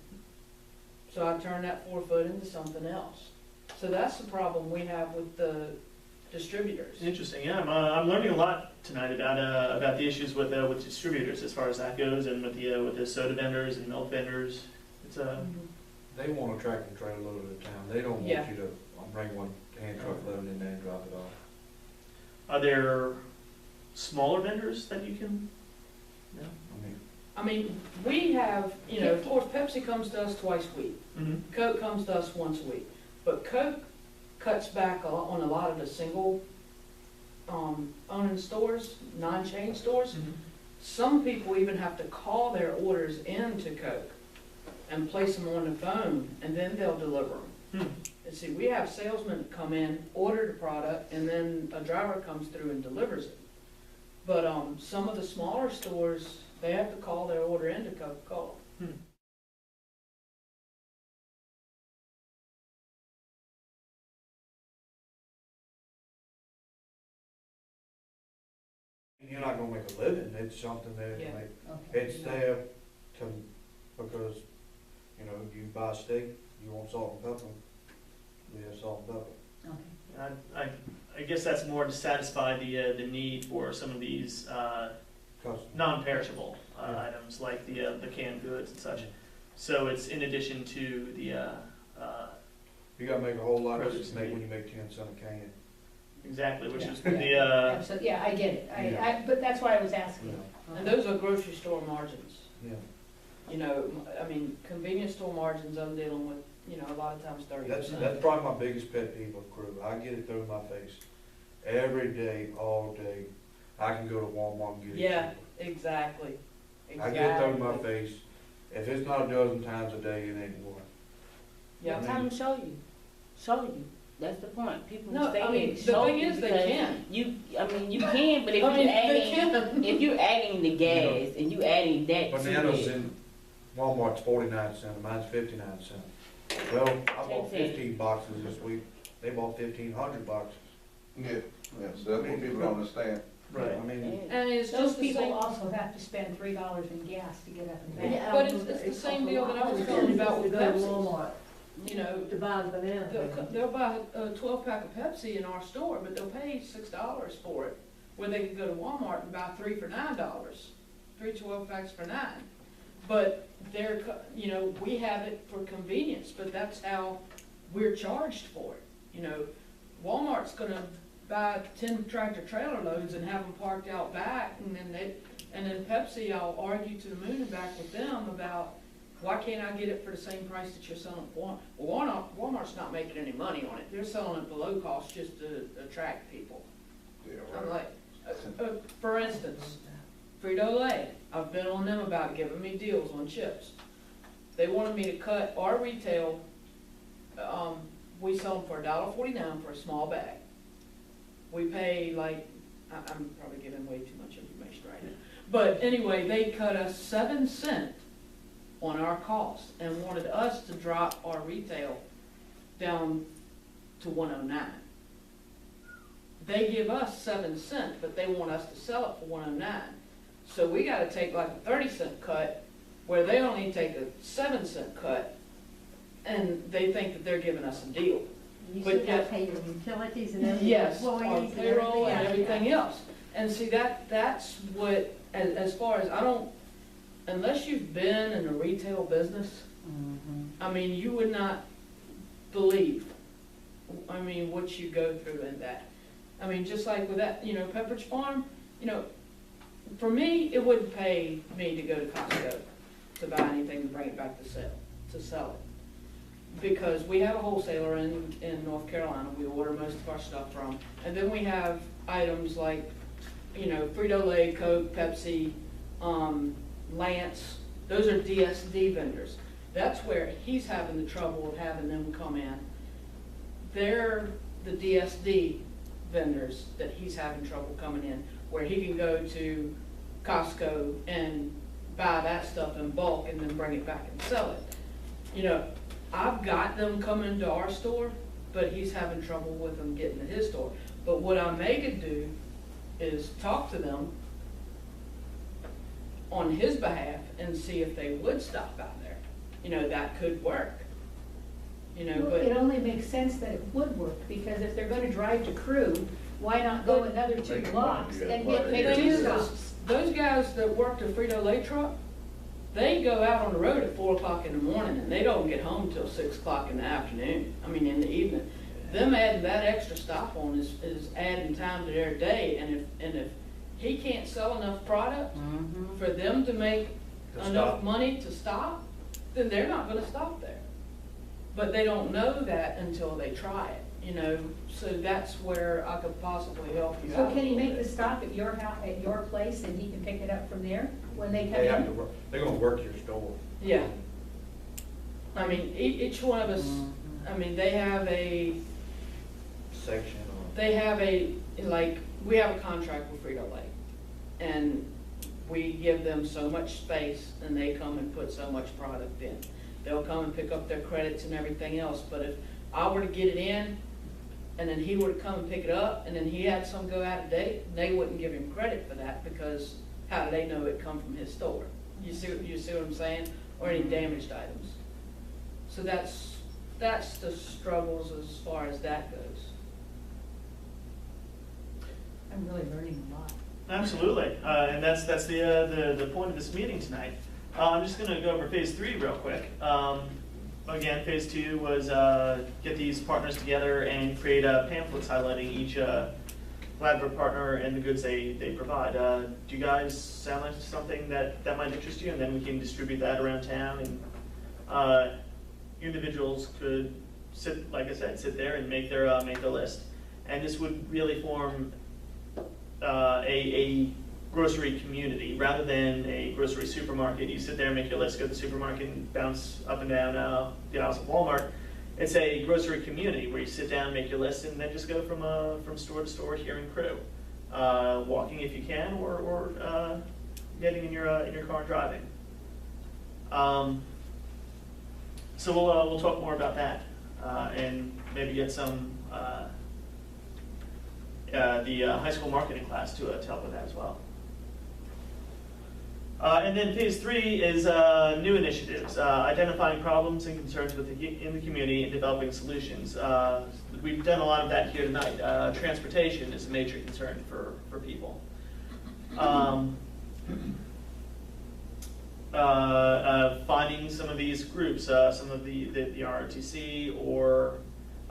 So I turned that 4-foot into something else. So that's the problem we have with the distributors.
interesting. Yeah, I'm learning a lot tonight about the issues with distributors as far as that goes, and with the soda vendors and milk vendors. It's
They want a tractor trailer load at a time. They don't want
Yeah.
you to bring one hand truck load in there and drop it off.
Are there smaller vendors that you can? No.
I mean,
we have, you know, of course Pepsi comes to us twice a week.
Mm-hmm.
Coke comes to us once a week, but Coke cuts back on a lot of the single owning stores, non-chain stores.
Mm-hmm.
Some people even have to call their orders into Coke and place them on the phone, and then they'll deliver them. And see, we have salesmen that come in, order the product, and then a driver comes through and delivers it. But some of the smaller stores, they have to call their order into Coca-Cola.
you're not gonna make a living. It's something that,
Yeah.
like,
Okay.
it's there to, because, you know, you buy steak, you want salt and pepper, we have salt and pepper.
Okay.
I guess that's more to satisfy the need for some of these non-perishable items like the canned goods and such. So it's in addition to the
You gotta make a whole lot of
Produce
to make
and
when you make 10 cents a can.
exactly, which is
Yeah. Absolutely. Yeah, I get it. But that's why I was asking.
Yeah.
And those are grocery store margins.
Yeah.
You know, I mean, convenience store margins I'm dealing with, you know, a lot of times 30%.
That's probably my biggest pet peeve of Crewe. I get it through my face. Every day, all day. I can go to Walmart and get it.
Yeah,
cheaper.
exactly.
I get it through my face. If it's not a dozen times a day, it ain't worth.
Yeah.
Tell them show you. Show you. That's the point. People
No,
say
I mean,
it,
the
show
thing
you
is they
because
can.
you can, but if
I mean,
you're
they
adding,
can.
if you're adding the gas and you adding that
Bananas
to it,
in Walmart's 49 cents, mine's 59 cents. Well, I bought 15 boxes this week, they bought 1,500 boxes.
Yeah, yeah, so that's what people don't understand.
Right.
I mean,
And it's
Those
just the
people
same,
also have to spend $3 in gas to get up and back.
but it's the same deal that I was talking about with Pepsi. You know,
To buy the banana.
they'll buy a 12-pack of Pepsi in our store, but they'll pay $6 for it, where they could go to Walmart and buy 3 for $9, 3 12-packs for $9. But you know, we have it for convenience, but that's how we're charged for it. You know, Walmart's gonna buy 10 tractor trailer loads and have them parked out back, and then Pepsi, I'll argue to the moon and back with them about, why can't I get it for the same price that you're selling it for? Well, Walmart's not making any money on it. They're selling it below cost just to attract people.
Yeah,
I'm
right.
like, for instance, Frito-Lay, I've been on them about giving me deals on chips. They wanted me to cut our retail, we sell them for $1.49 for a small bag. We pay like, I'm probably giving way too much information right now. But anyway, they cut us 7 cents on our cost and wanted us to drop our retail down to 109. They give us 7 cents, but they want us to sell it for 109. So we gotta take like a 30-cent cut, where they only take a 7-cent cut, and they think that they're giving us a deal.
You
But
still gotta
yet-
pay your utilities and everything.
Yes, our
employees
payroll and everything
else.
else. And see, that's what, as far as, I don't, unless you've been in the retail business, I mean, you would not believe, I mean, what you go through in that. I mean, just like with that, you know, Pepperidge Farm, you know, for me, it wouldn't pay me to go to Costco to buy anything and bring it back to sell it. Because we have a wholesaler in North Carolina, we order most of our stuff from. And then we have items like, you know, Frito-Lay, Coke, Pepsi, Lance, those are DSD vendors. That's where he's having the trouble of having them come in. They're the DSD vendors that he's having trouble coming in, where he can go to Costco and buy that stuff in bulk and then bring it back and sell it. You know, I've got them coming to our store, but he's having trouble with them getting to his store. But what I may could do is talk to them on his behalf and see if they would stop out there. You know, that could work. You know,
Well,
but.
it only makes sense that it would work, because if they're gonna drive to Crewe, why not go another 2
Make
blocks
money,
and
yeah.
hit
The
their
thing
2
is,
stops?
those guys that work the Frito-Lay truck, they go out on the road at 4 o'clock in the morning and they don't get home till 6 o'clock in the afternoon, I mean, in the evening. Them adding that extra stop on is adding time to their day, and if he can't sell enough product for them to make
To
enough
stop.
money to stop, then they're not gonna stop there. But they don't know that until they try it, you know, so that's where I could possibly help you
So
out.
can he
a
make
little
the
bit.
stop at your house, at your place, and he can pick it up from there when they come
They have to
in?
work, they're gonna work your store.
Yeah. I mean, each one of us, I mean, they have a,
Section or.
like, we have a contract with Frito-Lay. And we give them so much space and they come and put so much product in. They'll come and pick up their credits and everything else, but if I were to get it in and then he were to come and pick it up and then he had some go out of date, they wouldn't give him credit for that, because how do they know it come from his store? You see what I'm saying? Or any damaged items. So that's the struggles as far as that goes.
I'm really learning a lot.
Absolutely, and that's the point of this meeting tonight. I'm just gonna go over phase 3 real quick. Again, phase 2 was get these partners together and create pamphlets highlighting each collaborative partner and the goods they provide. Do you guys sound like something that might interest you? And then we can distribute that around town, and individuals could sit, like I said, sit there and make their list. And this would really form a grocery community rather than a grocery supermarket. You sit there, make your list, go to the supermarket, and bounce up and down the aisles of Walmart. It's a grocery community where you sit down, make your list, and then just go from store to store here in Crewe, walking if you can, or getting in your car and driving. So we'll talk more about that, and maybe get some, the high school marketing class to help with that as well. And then phase 3 is new initiatives, identifying problems and concerns in the community and developing solutions. We've done a lot of that here tonight. Transportation is a major concern for people. Finding some of these groups, some of the ROTC or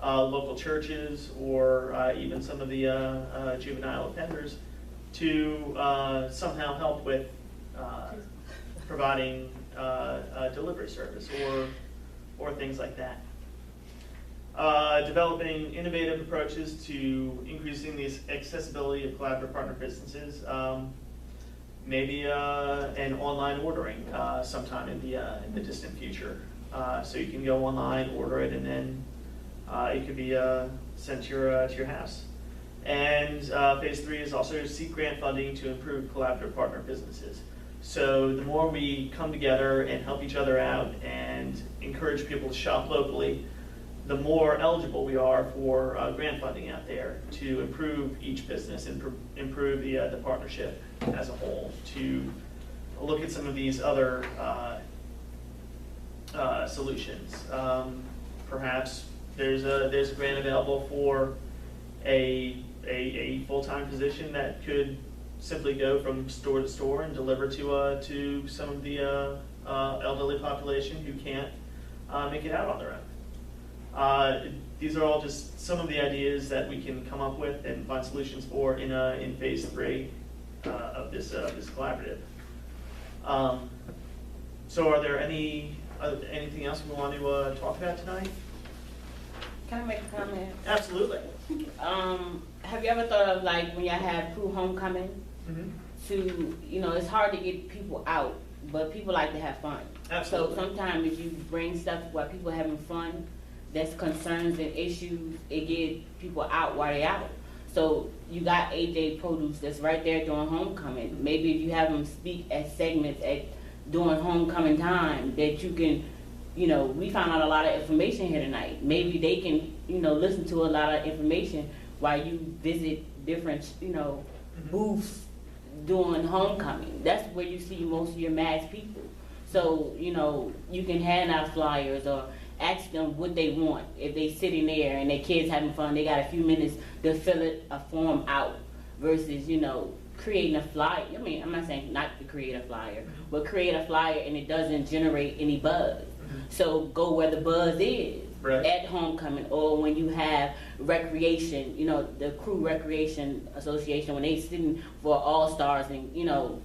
local churches or even some of the juvenile offenders to somehow help with providing a delivery service or things like that. Developing innovative approaches to increasing the accessibility of collaborative partner businesses. Maybe an online ordering sometime in the distant future. So you can go online, order it, and then it could be sent to your house. And phase 3 is also seek grant funding to improve collaborative partner businesses. So the more we come together and help each other out and encourage people to shop locally, the more eligible we are for grant funding out there to improve each business and improve the partnership as a whole, to look at some of these other solutions. Perhaps there's a grant available for a full-time position that could simply go from store to store and deliver to some of the elderly population who can't make it out on their own. These are all just some of the ideas that we can come up with and find solutions for in phase 3 of this collaborative. So are there anything else we want to talk about tonight?
Can I make a comment?
Absolutely.
Have you ever thought of, like, when y'all have Crewe homecoming, to, it's hard to get people out, but people like to have fun.
Absolutely.
So sometimes if you bring stuff while people are having fun, that's concerns and issues, it get people out while they're out. So you got AJ Produce that's right there during homecoming. Maybe if you have them speak at segments during homecoming time, that you can, we found out a lot of information here tonight. Maybe they can, listen to a lot of information while you visit different, booths during homecoming. That's where you see most of your mass people. So, you can hand out flyers or ask them what they want. If they sitting there and their kids having fun, they got a few minutes to fill a form out versus, creating a flyer. I mean, I'm not saying not to create a flyer, but create a flyer and it doesn't generate any buzz. So go where the buzz is. Right. At homecoming, or when you have recreation, the Crewe Recreation Association, when they sitting for all-stars and,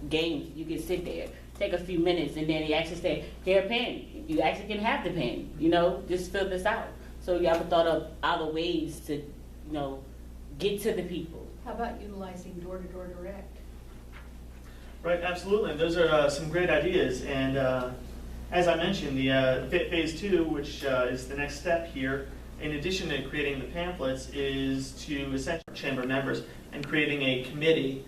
games, you can sit there, take a few minutes, and then they actually say, here, a pen. You actually can have the pen, just fill this out. So you ever thought of other ways to, get to the people?
How about utilizing door-to-door direct?
Right, absolutely. Those are some great ideas. And as I mentioned, the phase 2, which is the next step here, in addition to creating the pamphlets, is to essentially chamber members and creating a committee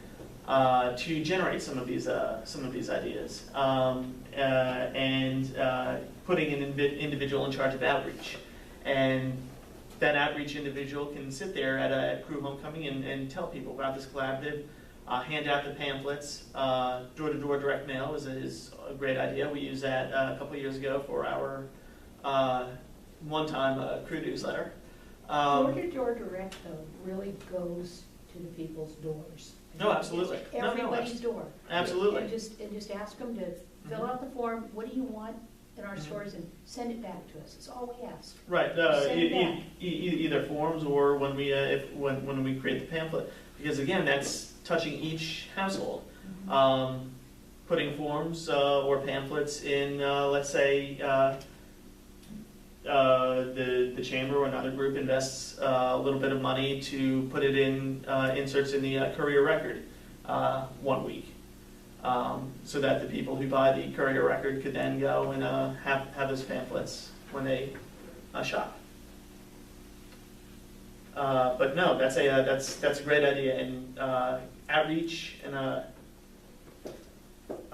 to generate some of these ideas, and putting an individual in charge of outreach. And that outreach individual can sit there at a Crewe homecoming and tell people about this collaborative, hand out the pamphlets. Door-to-door direct mail is a great idea. We used that a couple of years ago for our one-time Crewe newsletter.
Door-to-door direct, though, really goes to the people's doors.
No, absolutely.
Everybody's door.
Absolutely.
And just ask them to fill out the form, what do you want in our stores, and send it back to us. It's all we ask.
Right.
Send it back.
Either forms or when we create the pamphlet, because again, that's touching each household. Putting forms or pamphlets in, let's say, the chamber or another group invests a little bit of money to put it in inserts in the Courier Record 1 week, so that the people who buy the Courier Record could then go and have those pamphlets when they shop. But no, that's a great idea, and outreach and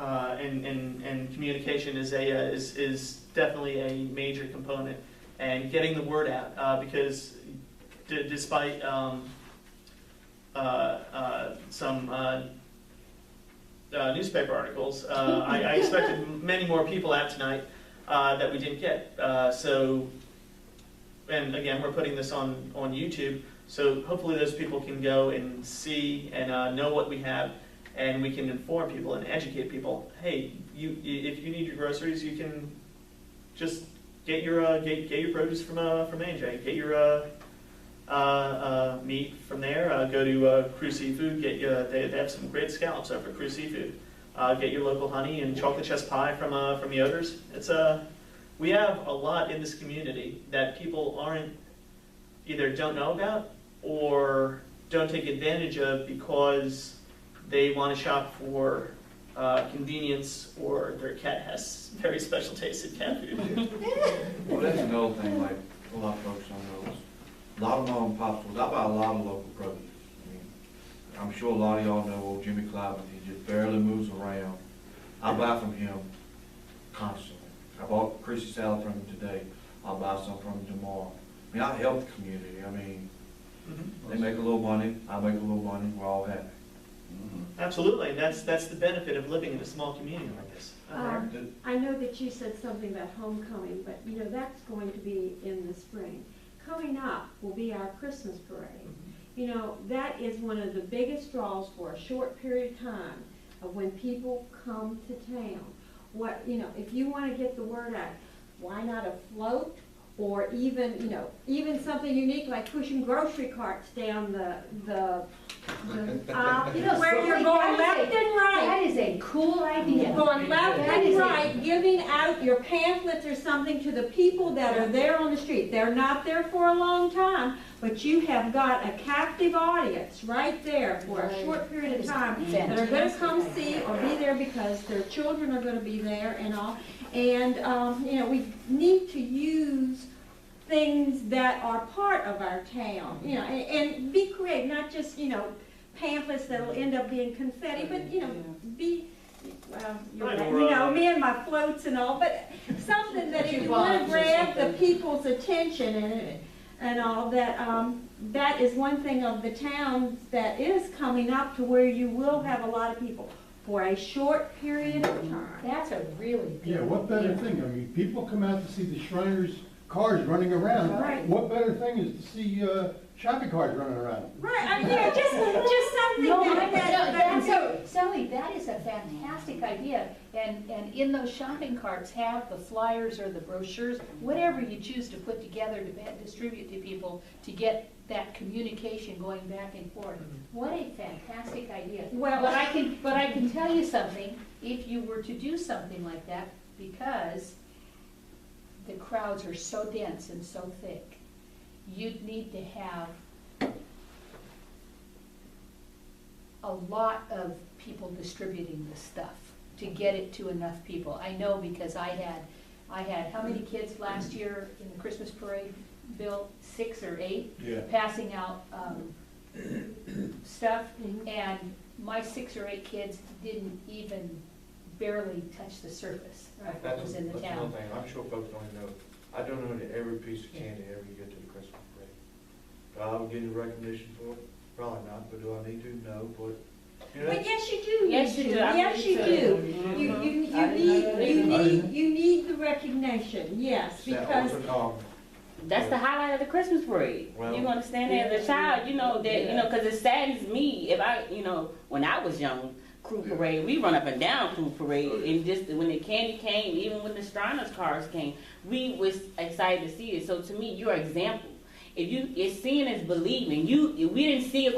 and communication is is definitely a major component, and getting the word out, because despite some newspaper articles, I expected many more people out tonight that we didn't get. So, and again, we're putting this on YouTube, so hopefully those people can go and see and know what we have, and we can inform people and educate people. Hey, if you need your groceries, you can just get your produce from A&J. Get your meat from there. Go to Crewe Seafood. They have some great scallops over at Crewe Seafood. Get your local honey and chocolate chess pie from Yoder's. We have a lot in this community that people either don't know about or don't take advantage of because they want to shop for convenience, or their cat has very special tasted cat food.
Well, that's another thing, like a lot of folks don't know. A lot of mom and pop stores, I buy a lot of local produce. I mean, I'm sure a lot of y'all know old Jimmy Clyburn, he just barely moves around. I buy from him constantly. I bought Chrissy salad from him today. I'll buy some from him tomorrow. I mean, I help the community. I mean, they make a little money, I make a little money, we're all happy.
Absolutely, and that's the benefit of living in a small community like this.
I know that you said something about homecoming, but you know, that's going to be in the spring. Coming up will be our Christmas parade. You know, that is one of the biggest draws for a short period of time of when people come to town. If you want to get the word out, why not a float, or even something unique like pushing grocery carts down the where you're going left and right.
That is a cool idea.
Going left and right, giving out your pamphlets or something to the people that are there on the street. They're not there for a long time, but you have got a captive audience right there for a short period of time that are going to come see or be there because their children are going to be there and all. And we need to use things that are part of our town, and be creative, not just, pamphlets that'll end up being confetti, but, be, me and my floats and all, but something that if you want to grab the people's attention and all that, that is one thing of the town that is coming up to where you will have a lot of people for a short period of time.
That's a really good.
Yeah, what better thing? I mean, people come out to see the Shriners cars running around.
Right.
What better thing is to see shopping carts running around?
Right, I mean, just something
Sally, that is a fantastic idea. And in those shopping carts, have the flyers or the brochures, whatever you choose to put together to distribute to people to get that communication going back and forth. What a fantastic idea.
Well,
but I can tell you something, if you were to do something like that, because the crowds are so dense and so thick, you'd need to have a lot of people distributing the stuff to get it to enough people. I know because I had how many kids last year in the Christmas parade, Bill? 6 or 8,
Yeah.
passing out stuff, and my 6 or 8 kids didn't even barely touch the surface of what was in the
That's
town.
one thing, I'm sure folks don't even know. I donate every piece of candy every year to the Christmas parade. Do I will give you recognition for it? Probably not, but do I need to? No, but.
But yes, you do.
Yes, you do.
Yes, you do. You need the recognition. Yes, because
That's the highlight of the Christmas parade.
Well,
You want to stand there as a child, because it saddens me if when I was young, Crewe parade, we run up and down Crewe parade, and just when the candy came, even when the Steiner's cars came, we was excited to see it. So to me, you're an example. It's seeing is believing. We didn't see a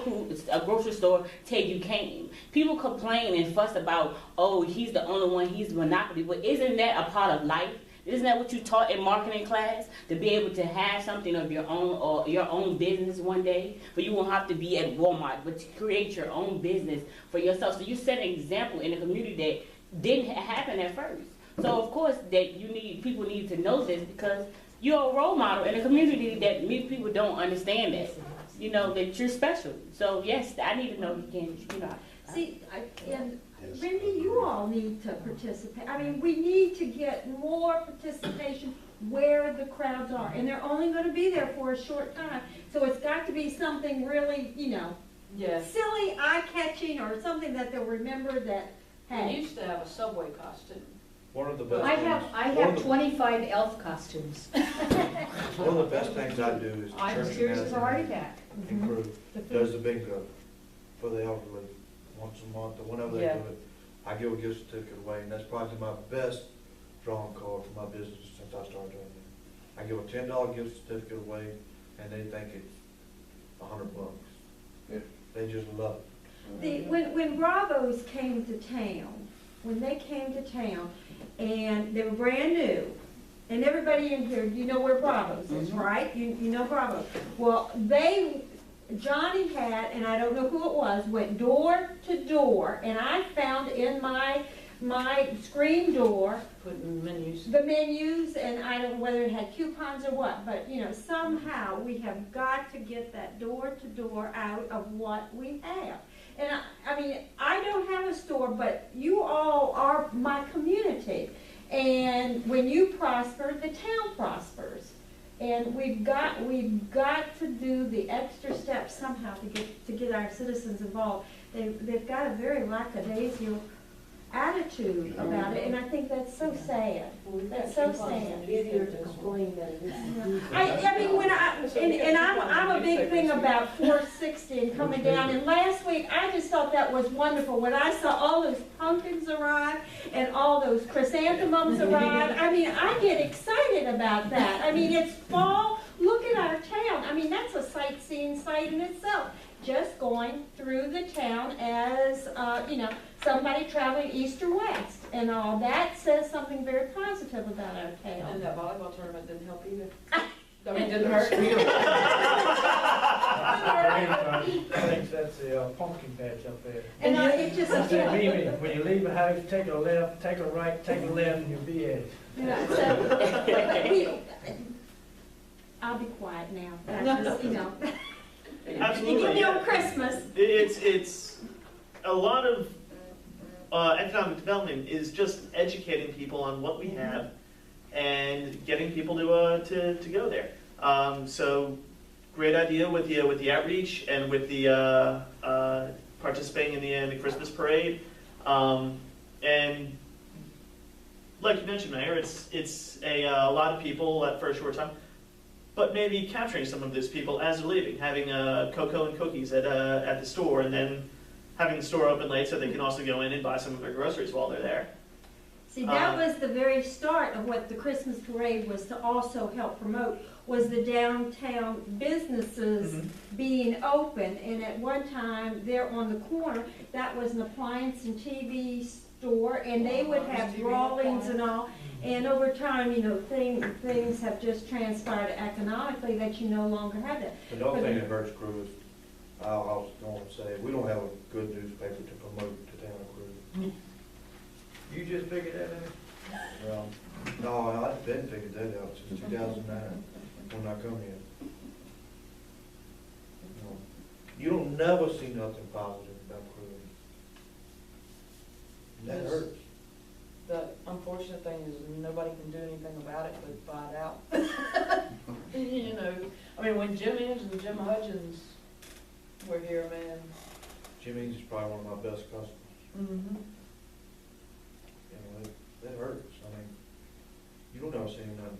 grocery store till you came. People complain and fuss about, oh, he's the only one, he's the monopoly. But isn't that a part of life? Isn't that what you taught in marketing class? To be able to have something of your own or your own business one day? But you won't have to be at Walmart, but to create your own business for yourself. So you set an example in a community that didn't happen at first. So of course that people need to know this, because you're a role model in a community that many people don't understand that. That you're special. So yes, I need to know you can,
see, and Randy, you all need to participate. I mean, we need to get more participation where the crowds are. And they're only gonna be there for a short time. So it's got to be something really,
Yes.
silly, eye-catching, or something that they'll remember that,
We
hey.
used to have a subway costume.
One of the best
I
things.
have 25 elf costumes.
One of the best things I do is the
I'm
church
serious as a heart
in
attack.
Crewe does the bingo for the elderly once a month or whenever they
Yeah.
do it. I give a gift certificate away, and that's probably my best drawing card for my business since I started doing it. I give a $10 gift certificate away, and they think it's $100.
Yeah.
They just love it.
When Bravos came to town, and they were brand new, and everybody in here, you know where Bravos is, right? You know Bravos. Well, Johnny had, and I don't know who it was, went door to door, and I found in my screen door
Putting menus.
the menus, and I don't know whether it had coupons or what, but somehow we have got to get that door to door out of what we have. And I mean, I don't have a store, but you all are my community. And when you prosper, the town prospers. And we've got to do the extra steps somehow to get our citizens involved. They've got a very lackadaisical attitude about it, and I think that's so sad. That's so sad.
Easier to complain than it is.
I mean, when I'm a big thing about 460 and coming down, and last week, I just thought that was wonderful, when I saw all those pumpkins arrive, and all those chrysanthemums arrive. I mean, I get excited about that. I mean, it's fall, look at our town. I mean, that's a sightseeing site in itself. Just going through the town as, somebody traveling east or west, and all that says something very positive about our town.
And that volleyball tournament didn't help either. I mean, didn't hurt.
I think that's the pumpkin patch up there.
And it just,
I said, Mimi, when you leave the house, take a left, take a right, take a left, and you'll be at it.
I'll be quiet now. I just,
Absolutely.
You give me on Christmas.
It's a lot of economic development is just educating people on what we have and getting people to go there. So great idea with the outreach and with the participating in the Christmas parade. And like you mentioned, Mayor, it's a lot of people for a short time. But maybe capturing some of those people as they're leaving, having cocoa and cookies at the store, and then having the store open late so they can also go in and buy some of their groceries while they're there.
See, that was the very start of what the Christmas parade was to also help promote, was the downtown businesses being open. And at one time, there on the corner, that was an appliance and TV store, and they would have drawings and all. And over time, things have just transpired economically that you no longer have that.
Another thing that hurts Crewe is, I was going to say, we don't have a good newspaper to promote the town of Crewe.
You just figured that out?
Well, no, I've been figured that out since 2009, when I come here. You don't never see nothing positive about Crewe. That
Yes.
hurts.
The unfortunate thing is nobody can do anything about it but buy it out. I mean, when Jim Inge and Jim Hudgens were here, man.
Jim Eames is probably one of my best customers.
Mm-hmm.
That hurts. I mean, you don't ever see nothing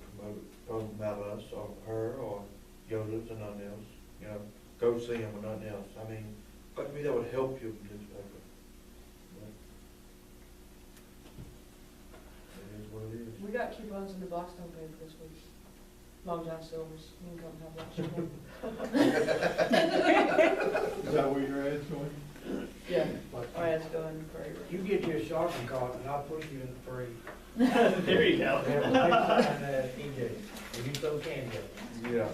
promote about us or her or Yoda's or nothing else. Go see him or nothing else. I mean, but to me, that would help your newspaper. But it is what it is.
We got coupons in the Blackstone paper this week. Long John Silver's. You can come have lunch.
Is that where your ad's going?
Yeah. Our ad's going crazy.
You get your shopping cart and I'll put you in the parade.
There you go.
We have a big sign at EJ, and you throw candy up.
Yeah.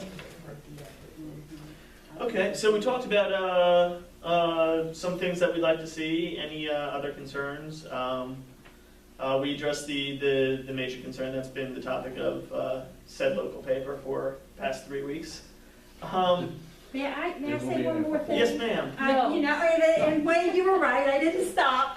Okay, so we talked about some things that we'd like to see. Any other concerns? We addressed the major concern that's been the topic of said local paper for the past 3 weeks.
May I
There's gonna
say
be
one
an
more thing?
Yes, ma'am.
You know, and Wade, you were right, I didn't stop.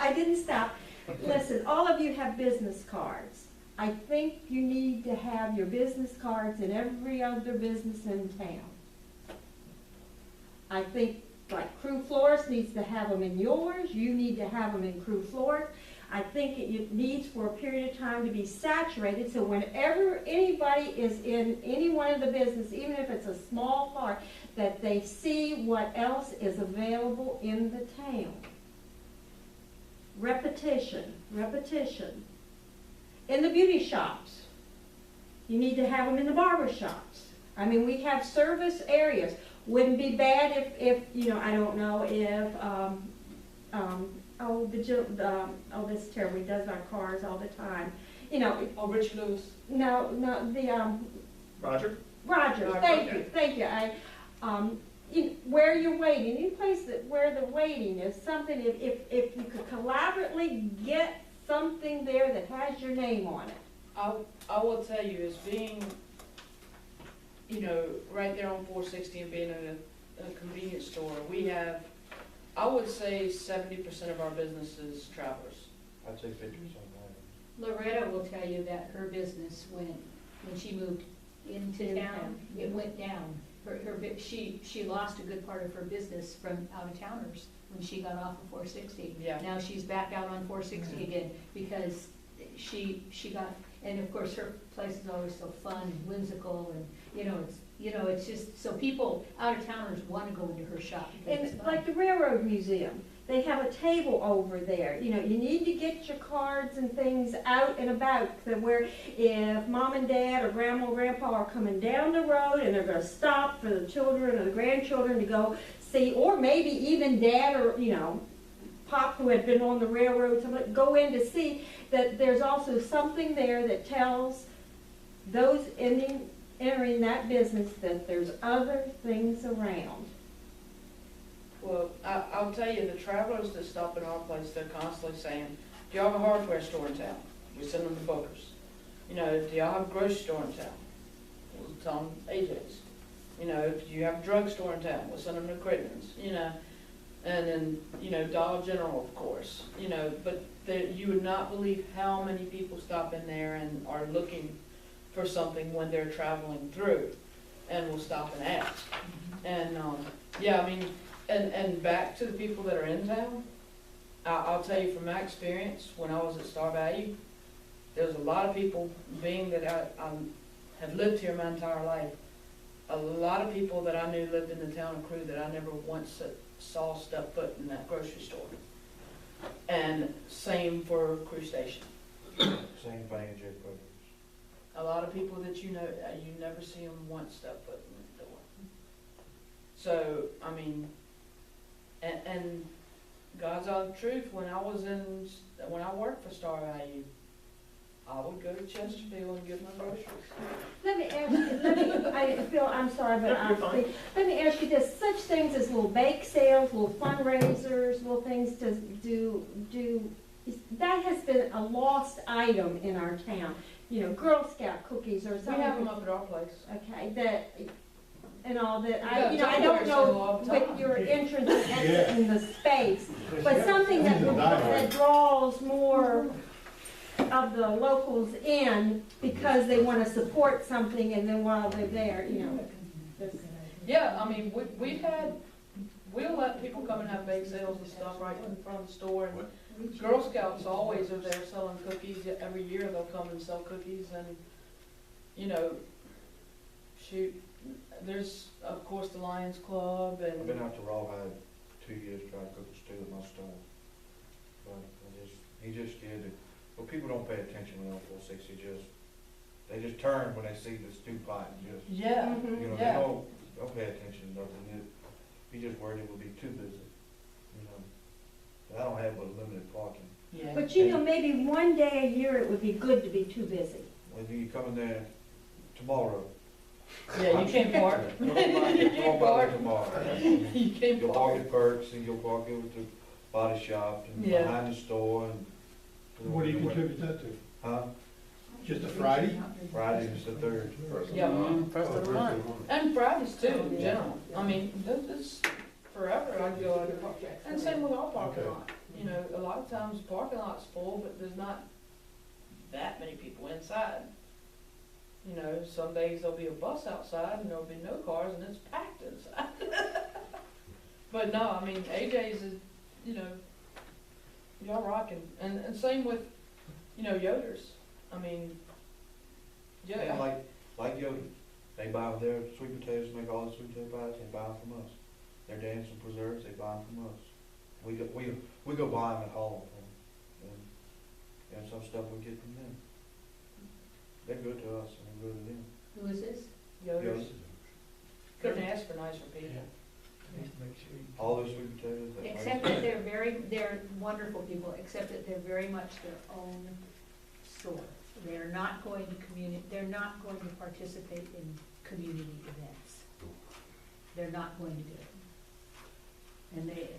Listen, all of you have business cards. I think you need to have your business cards in every other business in town. I think, like Crewe Florist needs to have them in yours, you need to have them in Crewe Florist. I think it needs for a period of time to be saturated, so whenever anybody is in any one of the business, even if it's a small part, that they see what else is available in the town. Repetition, repetition. In the beauty shops, you need to have them in the barber shops. I mean, we have service areas. Wouldn't be bad if you know, I don't know if, this is terrible, he does our cars all the time. You know,
Oh, Rich Lewis.
no,
Roger?
Roger, thank you. Where you're waiting, any place where the waiting is something, if you could collaboratively get something there that has your name on it.
I will tell you, as being, you know, right there on 460 and being in a convenience store, we have, I would say 70% of our business is travelers.
I'd say 50%
Loretta will tell you that her business, when she moved into town, it went down. She lost a good part of her business from out-of-towners when she got off of 460.
Yeah.
Now she's back out on 460 again because she got, and of course her place is always so fun and whimsical, and it's just, so people, out-of-towners want to go into her shop because it's
And
fun.
like the Railroad Museum, they have a table over there. You know, you need to get your cards and things out and about, so where if mom and dad or grandma or grandpa are coming down the road and they're going to stop for the children or the grandchildren to go see, or maybe even dad or, you know, pop who had been on the railroad to go in to see, that there's also something there that tells those entering that business that there's other things around.
Well, I'll tell you, the travelers that stop in our place, they're constantly saying, do y'all have a hardware store in town? We send them to Booker's. You know, do y'all have a grocery store in town? We'll tell them AJ's. You know, do you have a drugstore in town? We'll send them to Crittenden's, you know. And then, you know, Dollar General, of course, you know, but you would not believe how many people stop in there and are looking for something when they're traveling through, and will stop and ask. And, yeah, I mean, and back to the people that are in town, I'll tell you from my experience, when I was at Star Value, there was a lot of people, being that I have lived here my entire life, a lot of people that I knew lived in the town of Crewe that I never once saw step foot in that grocery store. And same for Crewe Station.
Same thing as J. Brothers.
A lot of people that you know, you never see them once step foot in the door. So, I mean, and God's honest truth, when I worked for Star Value, I would go to Chesterfield and get my groceries.
Let me ask you, Phil, I'm sorry, but
No, you're fine.
let me ask you this, such things as little bake sales, little fundraisers, little things to do, that has been a lost item in our town. You know, Girl Scout cookies or
We
something.
have them up at our place.
Okay, that, and all that,
Yeah,
I don't
Tupperware
know
sale all the
with
time.
your entrance and exit in the space, but something that draws more of the locals in because they want to support something, and then while they're there, you know.
Yeah, I mean, we'll let people come and have bake sales and stuff right in front of the store. And Girl Scouts always are there selling cookies. Every year they'll come and sell cookies, and, you know, shoot, there's, of course, the Lions Club and.
I've been out to Rawhide 2 years trying to cook a stew at my store. But he just scared to, well, people don't pay attention when they're on 460, they just turn when they see the stew pot and just,
Yeah,
you know, they
yeah.
don't pay attention to nothing. He just worried it would be too busy, you know. But I don't have but limited parking.
Yeah.
But you know, maybe one day a year it would be good to be too busy.
When you come in there tomorrow.
Yeah, you can't park.
Don't bother tomorrow.
You can't
You'll
park.
park at Perks, and you'll park it with the body shop, and
Yeah.
behind the store, and.
What do you contribute that to?
Huh?
Just a Friday?
Friday is the third.
Yeah,
First of the month.
and Fridays too, in general. I mean, this forever I go out the park, and same with our parking
Okay.
lot. You know, a lot of times the parking lot's full, but there's not that many people inside. You know, some days there'll be a bus outside and there'll be no cars and it's packed inside. But no, I mean, AJ's is, you know, y'all rocking. And same with, you know, Yoder's. I mean,
And
yeah.
like Yoder, they buy their sweet potatoes, make all the sweet potato pies, they buy them from us. Their dams and preserves, they buy them from us. We go buy them at home, and some stuff we get from them. They're good to us, and we're good to them.
Who is this?
Yoder's. Couldn't ask for nicer people.
All those sweet potatoes.
Except that they're wonderful people, except that they're very much their own store. They're not going to they're not going to participate in community events. They're not going to do it. And they,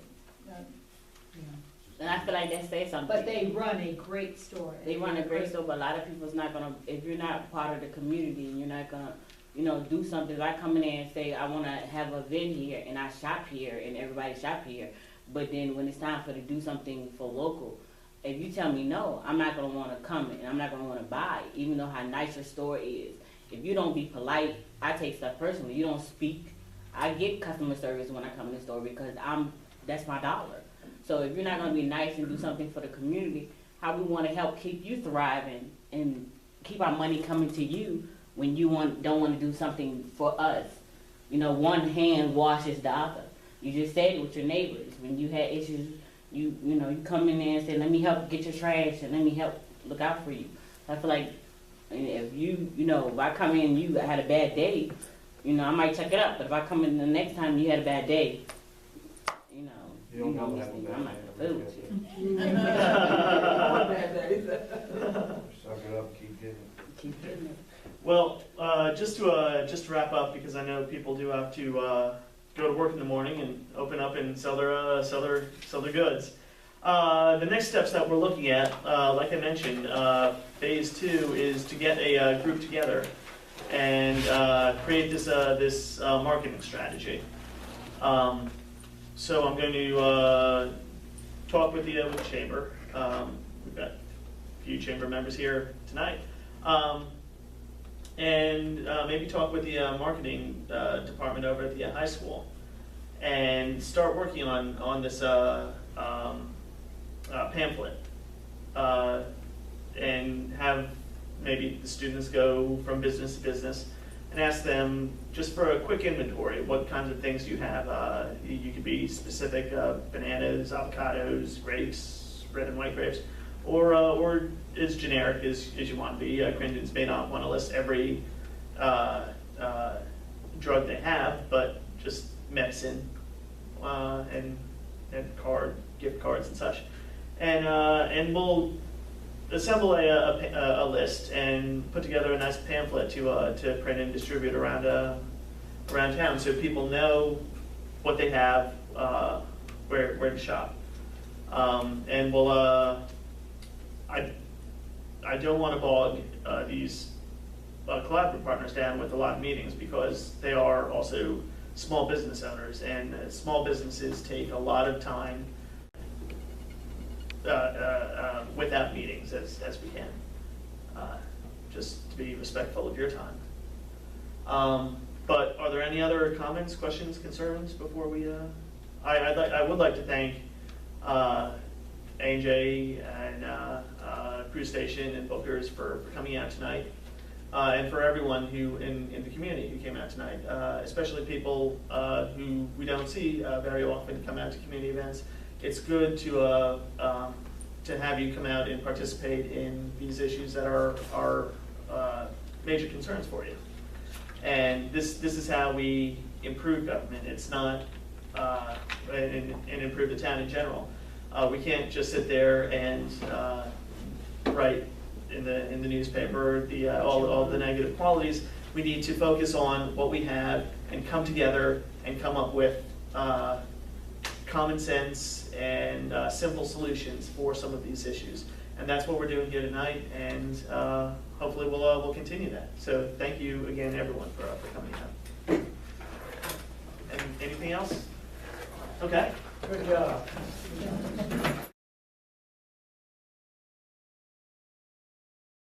you know.
And I feel like that says something.
But they run a great store.
They run a great store, but a lot of people's not gonna, if you're not part of the community and you're not gonna, you know, do something. If I come in there and say, I wanna have an event here and I shop here and everybody shop here, but then when it's time for to do something for local, if you tell me no, I'm not gonna wanna come and I'm not gonna wanna buy, even though how nice your store is. If you don't be polite, I take stuff personally. You don't speak. I get customer service when I come in the store because that's my dollar. So if you're not gonna be nice and do something for the community, how we wanna help keep you thriving and keep our money coming to you when you don't wanna do something for us. You know, one hand washes the other. You just said it with your neighbors. When you had issues, you know, you come in there and say, let me help get your trash and let me help look out for you. I feel like if you know, if I come in and you had a bad day, you know, I might check it out. But if I come in the next time you had a bad day, you know,
You don't know
this
that
thing,
bad
I'm not
day.
gonna fool with you.
Suck it up and keep getting it.
Keep getting it.
Well, just to wrap up, because I know people do have to go to work in the morning and open up and sell their goods. The next steps that we're looking at, like I mentioned, phase 2 is to get a group together and create this marketing strategy. So I'm going to talk with the chamber. We've got a few chamber members here tonight. And maybe talk with the marketing department over at the high school and start working on this pamphlet and have maybe the students go from business to business and ask them just for a quick inventory, what kinds of things do you have? You could be specific, bananas, avocados, grapes, red and white grapes, or as generic as you want to be. Cringens may not want to list every drug they have, but just medicine and gift cards and such. And we'll assemble a list and put together a nice pamphlet to print and distribute around town, so people know what they have, where to shop. And we'll I don't want to bog these collaborative partners down with a lot of meetings, because they are also small business owners, and small businesses take a lot of time without meetings as we can, just to be respectful of your time. But are there any other comments, questions, concerns before we? I would like to thank A&J and Crewe Station and Booker's for coming out tonight, and for everyone who in the community who came out tonight, especially people who we don't see very often come out to community events. It's good to have you come out and participate in these issues that are major concerns for you. And this is how we improve government. It's not and improve the town in general. We can't just sit there and write in the newspaper all the negative qualities. We need to focus on what we have and come together and come up with common sense and simple solutions for some of these issues. And that's what we're doing here tonight. And hopefully we'll continue that. So thank you again, everyone, for coming out. And anything else? Okay.
Good job.